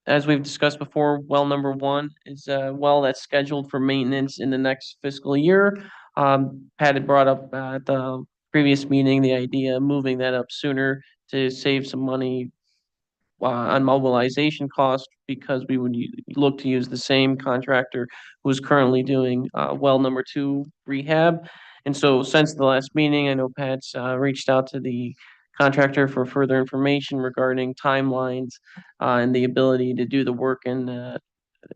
as we've discussed before, well number 1 is a well that's scheduled for maintenance in the next fiscal year. Pat had brought up at the previous meeting the idea of moving that up sooner to save some money on mobilization costs because we would look to use the same contractor who is currently doing well number 2 rehab. And so since the last meeting, I know Pat's reached out to the contractor for further information regarding timelines and the ability to do the work in a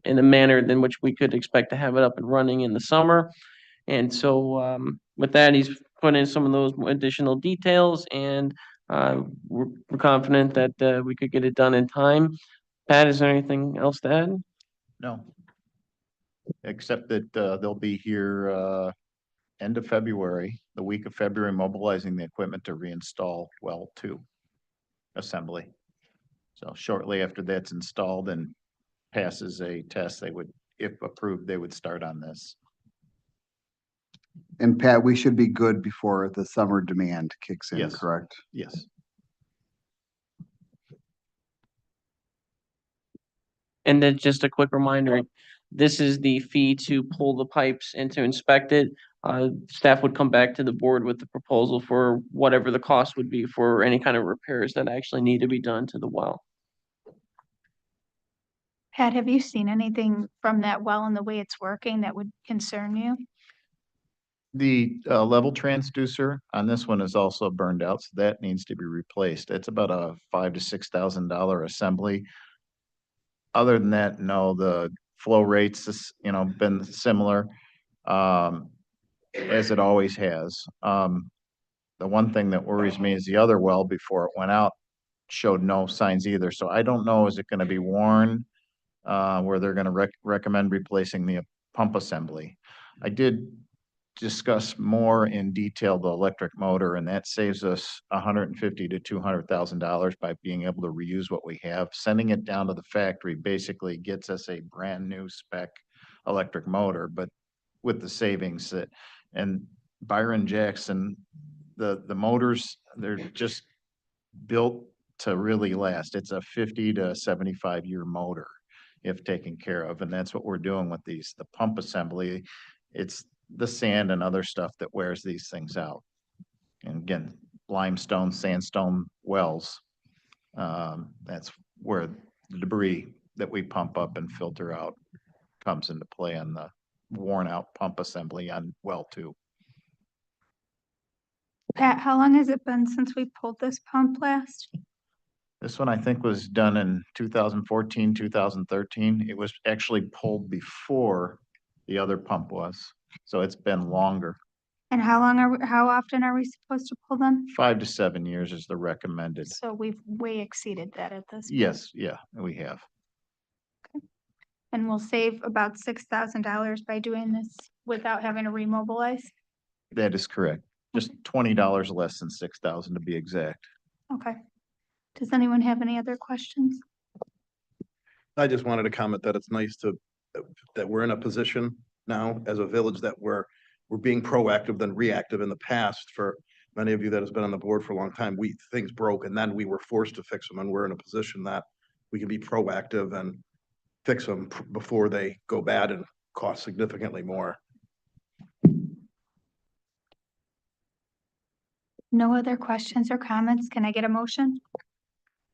manner in which we could expect to have it up and running in the summer. And so with that, he's put in some of those additional details, and we're confident that we could get it done in time. Pat, is there anything else to add? No. Except that they'll be here end of February, the week of February, mobilizing the equipment to reinstall well 2 assembly. So shortly after that's installed and passes a test, they would, if approved, they would start on this. And Pat, we should be good before the summer demand kicks in, Yes. correct? Yes. And then just a quick reminder, this is the fee to pull the pipes and to inspect it. Staff would come back to the board with the proposal for whatever the cost would be for any kind of repairs that actually need to be done to the well. Pat, have you seen anything from that well and the way it's working that would concern you? The level transducer on this one is also burned out, so that needs to be replaced. It's about a $5,000 to $6,000 assembly. Other than that, no, the flow rates is, been similar as it always has. The one thing that worries me is the other well before it went out showed no signs either. So I don't know, is it gonna be worn where they're gonna recommend replacing the pump assembly? I did discuss more in detail the electric motor, and that saves us $150,000 to $200,000 by being able to reuse what we have. Sending it down to the factory basically gets us a brand new spec electric motor, but with the savings that, and Byron Jackson, the motors, they're just built to really last. It's a 50 to 75-year motor if taken care of, and that's what we're doing with these. The pump assembly, it's the sand and other stuff that wears these things out. And again, limestone, sandstone wells, that's where the debris that we pump up and filter out comes into play on the worn out pump assembly on well 2. Pat, how long has it been since we pulled this pump last? This one I think was done in 2014, 2013. It was actually pulled before the other pump was. So it's been longer. And how often are we supposed to pull them? 5 to 7 years is the recommended. So we've way exceeded that at this point. Yes, yeah, we have. And we'll save about $6,000 by doing this without having to remobilize? That is correct. Just $20 less than 6,000 to be exact. Okay. Does anyone have any other questions? I just wanted to comment that it's nice that we're in a position now as a village that we're being proactive than reactive. In the past, for many of you that has been on the board for a long time, things broke and then we were forced to fix them, and we're in a position that we can be proactive and fix them before they go bad and cost significantly more. No other questions or comments? Can I get a motion?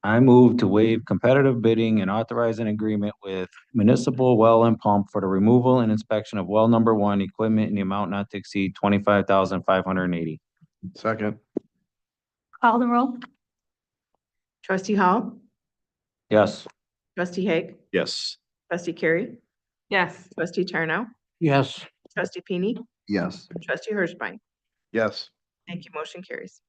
I move to waive competitive bidding and authorize an agreement with Municipal Well and Pump for the removal and inspection of well number 1 equipment in the amount not to exceed $25,580. Second. Call the roll. Trustee Hall, Yes. trustee Haig, Yes. trustee Carey, Yes. trustee Charno, Yes. trustee Pini, Yes. trustee Hirschbein. Yes. Thank you. Motion carries.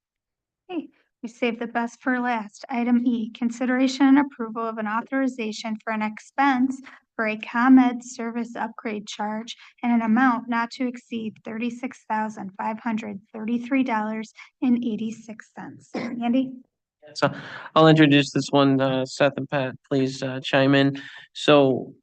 Okay, we saved the best for last. Item E, consideration and approval of an authorization for an expense for a ComEd service upgrade charge and an amount not to exceed $36,533.86. Andy? So I'll introduce this one, Seth and Pat, please chime in. So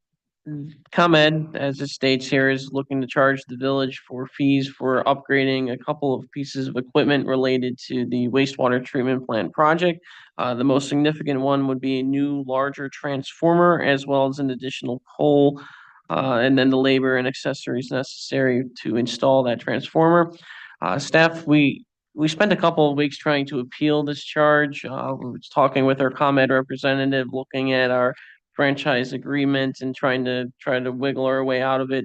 ComEd, as it states here, is looking to charge the village for fees for upgrading a couple of pieces of equipment related to the wastewater treatment plant project. The most significant one would be a new, larger transformer, as well as an additional pole, and then the labor and accessories necessary to install that transformer. Staff, we we spent a couple of weeks trying to appeal this charge. We was talking with our ComEd representative, looking at our franchise agreement and try to wiggle our way out of it.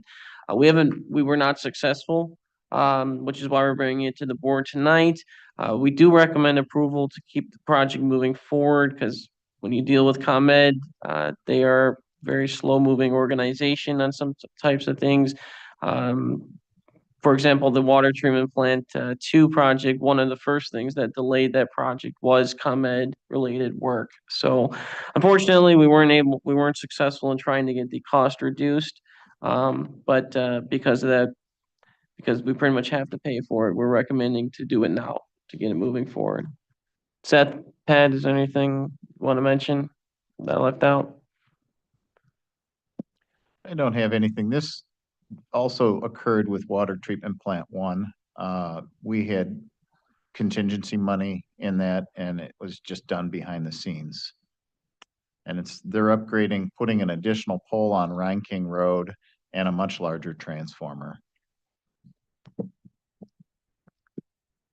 We were not successful, which is why we're bringing it to the board tonight. We do recommend approval to keep the project moving forward, because when you deal with ComEd, they are very slow-moving organization on some types of things. For example, the water treatment plant 2 project, one of the first things that delayed that project was ComEd related work. So unfortunately, we weren't successful in trying to get the cost reduced. But because of that, because we pretty much have to pay for it, we're recommending to do it now to get it moving forward. Seth, Pat, is there anything you want to mention that I left out? I don't have anything. This also occurred with water treatment plant 1. We had contingency money in that, and it was just done behind the scenes. And they're upgrading, putting an additional pole on Rhine King Road and a much larger transformer.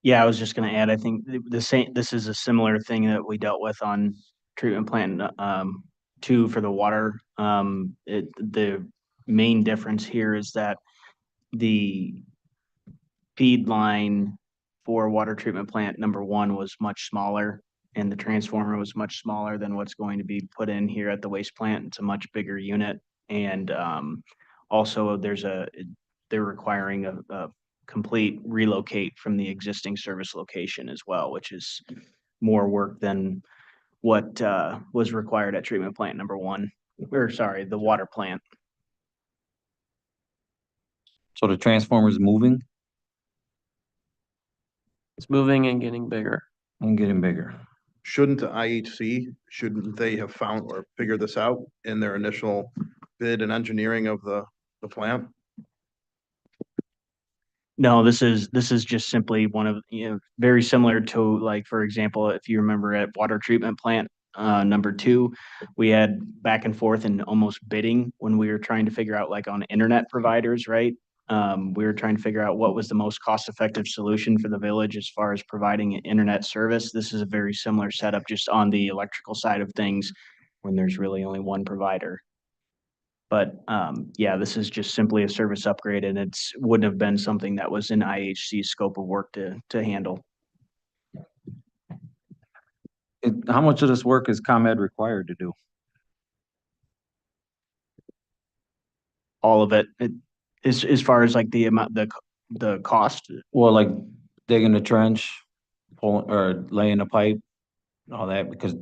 Yeah, I was just gonna add, I think this is a similar thing that we dealt with on treatment plant 2 for the water. The main difference here is that the feed line for water treatment plant number 1 was much smaller, and the transformer was much smaller than what's going to be put in here at the waste plant. It's a much bigger unit. And also they're requiring a complete relocate from the existing service location as well, which is more work than what was required at treatment plant number 1, or sorry, the water plant. So the transformer's moving It's moving and getting bigger. and getting bigger. Shouldn't the IHC, shouldn't they have found or figured this out in their initial bid and engineering of the plant? No, this is just simply one of, very similar to, like, for example, if you remember at water treatment plant number 2, we had back and forth and almost bidding when we were trying to figure out, like, on internet providers, right? We were trying to figure out what was the most cost-effective solution for the village as far as providing internet service. This is a very similar setup, just on the electrical side of things, when there's really only one provider. But yeah, this is just simply a service upgrade, and wouldn't have been something that was in IHC's scope of work to handle. How much of this work is ComEd required to do? All of it, as far as like the amount, the cost. Well, like digging the trench, pulling or laying the pipe, all that, because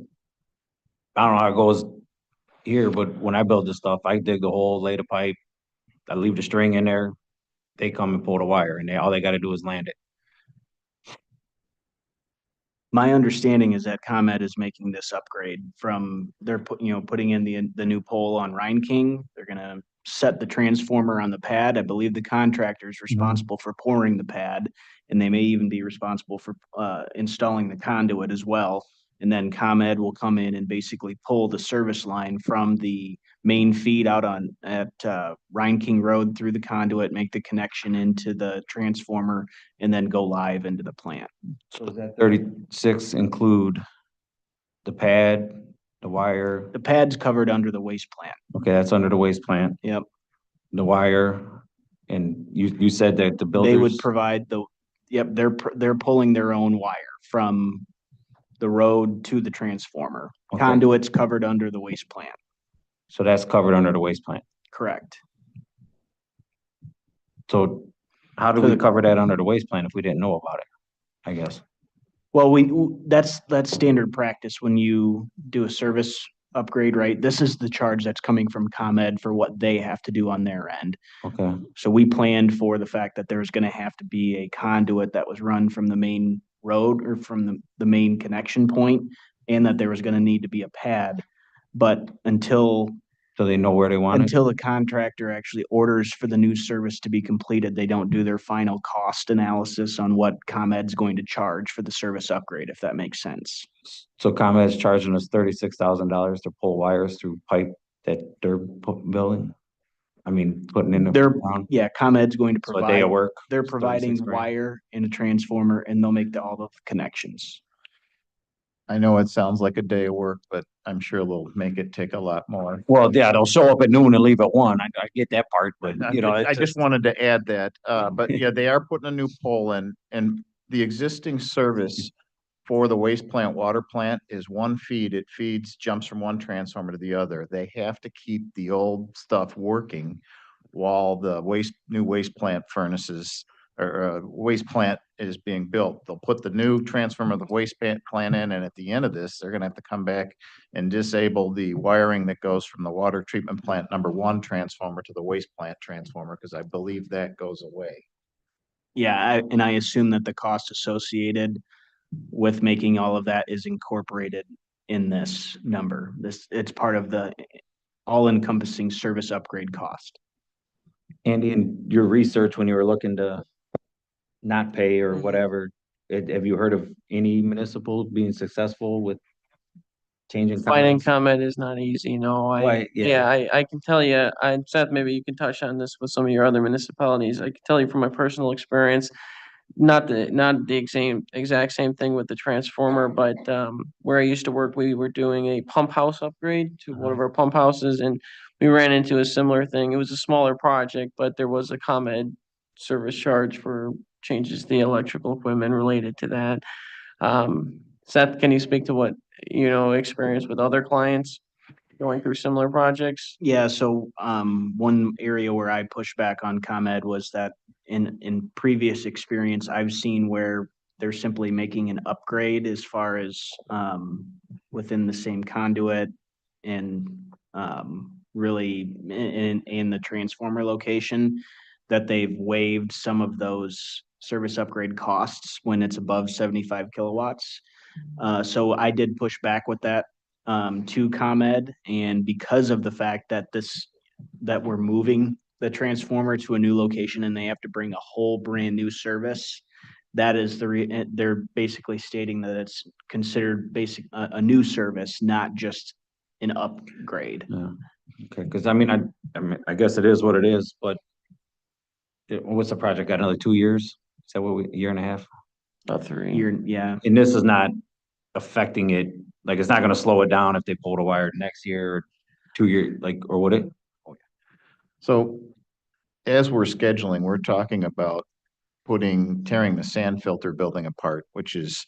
I don't know how it goes here, but when I build this stuff, I dig the hole, lay the pipe, I leave the string in there, they come and pull the wire, and all they gotta do is land it. My understanding is that ComEd is making this upgrade from, they're putting in the new pole on Rhine King. They're gonna set the transformer on the pad. I believe the contractor is responsible for pouring the pad, and they may even be responsible for installing the conduit as well. And then ComEd will come in and basically pull the service line from the main feed out at Rhine King Road through the conduit, make the connection into the transformer, and then go live into the plant. So does that 36 include the pad, the wire? The pad's covered under the waste plant. Okay, that's under the waste plant. Yep. The wire, and you said that the builders. They would provide yep, they're pulling their own wire from the road to the transformer. Okay. Conduit's covered under the waste plant. So that's covered under the waste plant. Correct. So how do we cover that under the waste plant if we didn't know about it? I guess. Well, that's standard practice when you do a service upgrade, right? This is the charge that's coming from ComEd for what they have to do on their end. Okay. So we planned for the fact that there's going to have to be a conduit that was run from the main road or from the main connection point, and that there was going to need to be a pad. But until they know where they want it? Until the contractor actually orders for the new service to be completed, they don't do their final cost analysis on what ComEd's going to charge for the service upgrade, if that makes sense. So ComEd's charging us $36,000 to pull wires through pipe that they're building? I mean, putting in the They're, ground, yeah, ComEd's going to so a day provide, of work. they're is 36 providing grand. wire and a transformer and they'll make all the connections. I know it sounds like a day of work, but I'm sure they'll make it take a lot more. Well, yeah, they'll show up at noon and leave at 1. I get that part, but you know, I it's just wanted to add that, but yeah, they are putting a new pole in, and the existing service for the waste plant, water plant is one feed. It feeds, jumps from one transformer to the other. They have to keep the old stuff working while the new waste plant furnaces or waste plant is being built. They'll put the new transformer of the waste plant in, and at the end of this, they're gonna have to come back and disable the wiring that goes from the water treatment plant #1 transformer to the waste plant transformer, because I believe that goes away. Yeah, and I assume that the cost associated with making all of that is incorporated in this number. It's part of the all encompassing service upgrade cost. Andy, in your research, when you were looking to not pay or Mhm. whatever, have you heard of any municipal being successful with changing? Finding comments? comment is not easy, no, Why, yeah. yeah, I can tell you, Seth, maybe you can touch on this with some of your other municipalities. I can tell you from my personal experience, not the exact same thing with the transformer, but where I used to work, we were doing a pump house upgrade to one of our pump houses, and we ran into a similar thing. It was a smaller project, but there was a ComEd service charge for changes to the electrical equipment related to that. Seth, can you speak to what, experience with other clients going through similar projects? Yeah, so one area where I pushed back on ComEd was that in previous experience, I've seen where they're simply making an upgrade as far as within the same conduit and really in the transformer location, that they've waived some of those service upgrade costs when it's above 75 kilowatts. So I did push back with that to ComEd, and because of the fact that that we're moving the transformer to a new location and they have to bring a whole brand new service, that is they're basically stating that it's considered a new service, not just an upgrade. Yeah, okay, because I mean, I guess it is what it is, but what's the project, got another 2 years? Is that what a year and a half? About 3. Yeah, And this is not affecting it, like, it's not gonna slow it down if they pull the wire next year or 2 years, like, or would it? So as we're scheduling, we're talking about tearing the sand filter building apart, which is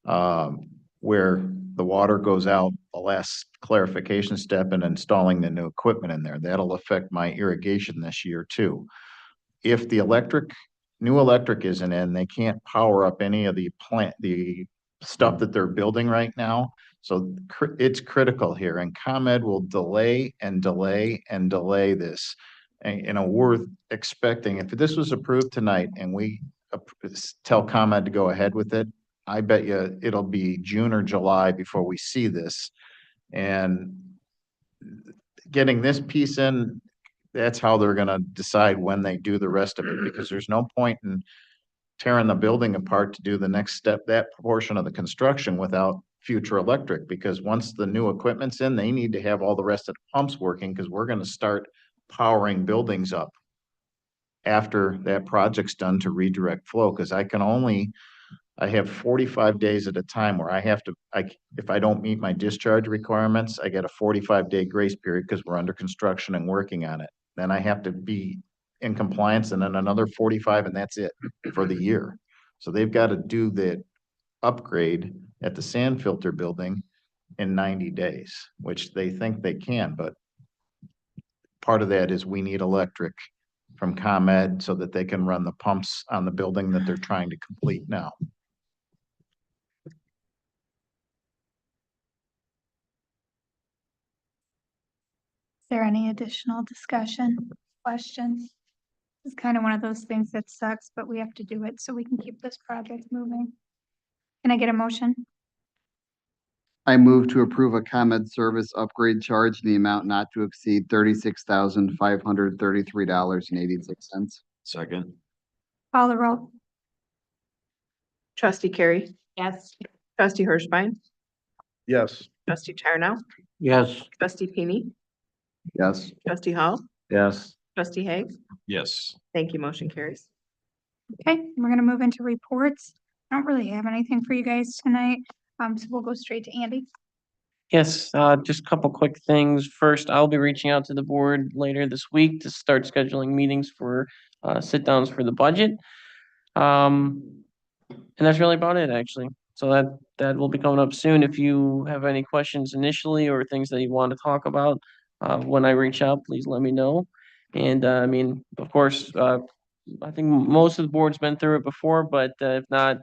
where the water goes out, the last clarification step, and installing the new equipment in there. That'll affect my irrigation this year too. If the new electric isn't in, they can't power up any of the stuff that they're building right now. So it's critical here, and ComEd will delay and delay and delay this. And, we're expecting, if this was approved tonight and we tell ComEd to go ahead with it, I bet you it'll be June or July before we see this. And getting this piece in, that's how they're gonna decide when they do the rest of it, because there's no point in tearing the building apart to do the next step, that portion of the construction, without future electric, because once the new equipment's in, they need to have all the rest of the pumps working, because we're gonna start powering buildings up after that project's done to redirect flow, because I have 45 days at a time where if I don't meet my discharge requirements, I get a 45-day grace period because we're under construction and working on it. Then I have to be in compliance, and then another 45, and that's it for the year. So they've got to do the upgrade at the sand filter building in 90 days, which they think they can, but part of that is we need electric from ComEd so that they can run the pumps on the building that they're trying to complete now. Is there any additional discussion, questions? It's kind of one of those things that sucks, but we have to do it so we can keep this project moving. Can I get a motion? I move to approve a ComEd service upgrade charge in the amount not to exceed $36,533.86. Second. Call the roll. Trustee Carey, Yes. trustee Hirschbein, Yes. trustee Charno, Yes, trustee Pini, Yes. trustee Hall, Yes, Trustee Haig? Yes. Thank you. Motion carries. Okay, we're gonna move into reports. I don't really have anything for you guys tonight. So we'll go straight to Andy. Yes, just a couple quick things. First, I'll be reaching out to the board later this week to start scheduling meetings for sit downs for the budget. And that's really about it, actually. So that will be coming up soon. If you have any questions initially or things that you want to talk about, when I reach out, please let me know. And I mean, of course, I think most of the board's been through it before, but if not,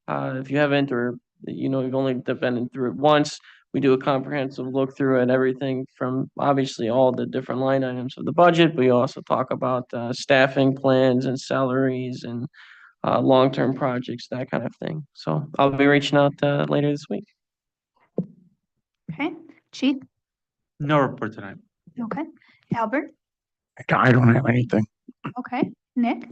if you haven't, or you've only been through it once, we do a comprehensive look through at everything from obviously all the different line items of the budget. We also talk about staffing plans and salaries and long-term projects, that kind of thing. So I'll be reaching out later this week. Okay, Chief, No report tonight. okay, Albert, I don't have anything. okay, Nick,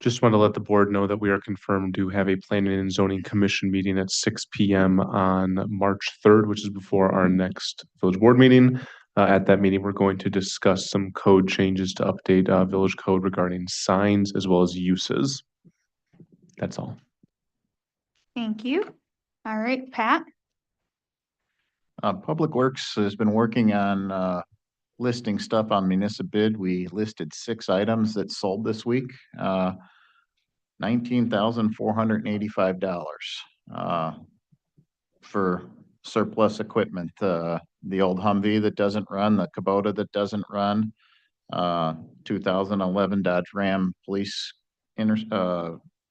Just want to let the board know that we are confirmed to have a planning and zoning commission meeting at 6 PM on March 3rd, which is before our next village board meeting. At that meeting, we're going to discuss some code changes to update village code regarding signs as well as uses. That's all. thank you. All right, Pat, Public Works has been working on listing stuff on municipal bid. We listed 6 items that sold this week. $19,485 for surplus equipment. The old Humvee that doesn't run, the Kubota that doesn't run, 2011 Dodge Ram police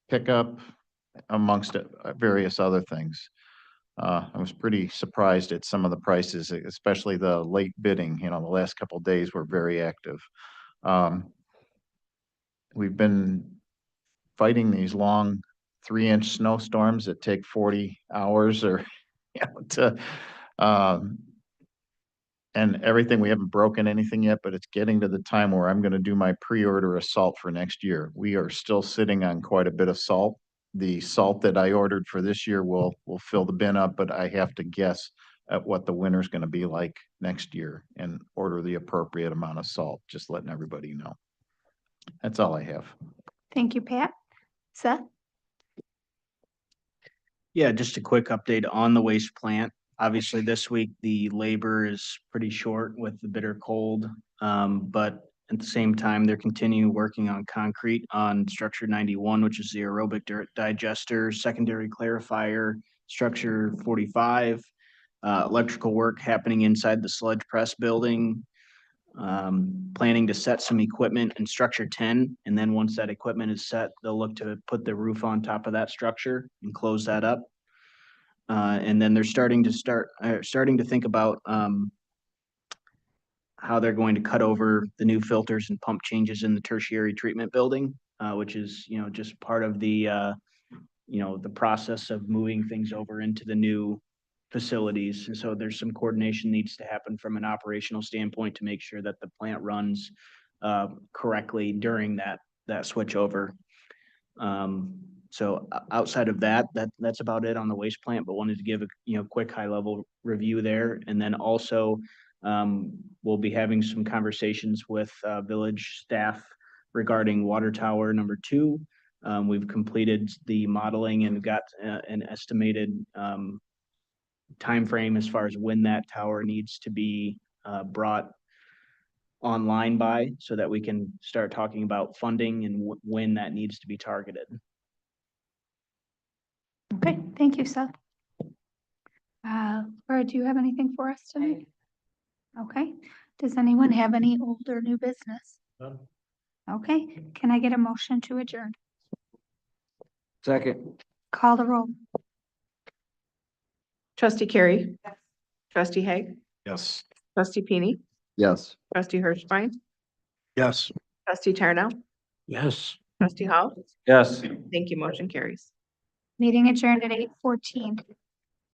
pickup, amongst various other things. I was pretty surprised at some of the prices, especially the late bidding. The last couple of days were very active. We've been fighting these long 3-inch snowstorms that take 40 hours or, and everything. We haven't broken anything yet, but it's getting to the time where I'm going to do my pre-order of salt for next year. We are still sitting on quite a bit of salt. The salt that I ordered for this year will fill the bin up, but I have to guess at what the winter's going to be like next year and order the appropriate amount of salt, just letting everybody know. That's all I have. thank you, Pat. Seth, Yeah, just a quick update on the waste plant. Obviously, this week, the labor is pretty short with the bitter cold. But at the same time, they're continuing working on concrete on structure 91, which is the aerobic digester, secondary clarifier, structure 45, electrical work happening inside the sludge press building. Planning to set some equipment in structure 10, and then once that equipment is set, they'll look to put the roof on top of that structure and close that up. And then they're starting to think about how they're going to cut over the new filters and pump changes in the tertiary treatment building, which is, just part of the process of moving things over into the new facilities. And so there's some coordination needs to happen from an operational standpoint to make sure that the plant runs correctly during that switch over. So outside of that's about it on the waste plant, but wanted to give a quick high level review there. And then also we'll be having some conversations with village staff regarding water tower number 2. We've completed the modeling and got an estimated time frame as far as when that tower needs to be brought online by, so that we can start talking about funding and when that needs to be targeted. okay, thank you, Seth. Laura, do you have anything for us tonight? Okay, does anyone have any old or new business? Okay, can I get a motion to adjourn? Second. Call the roll. Trustee Carey? Trustee Haig? Yes. Trustee Pini? Yes. Trustee Hirschbein? Yes. Trustee Tarnell? Yes. Trustee Hall? Yes. Thank you. Motion carries. Meeting adjourned at 8:14.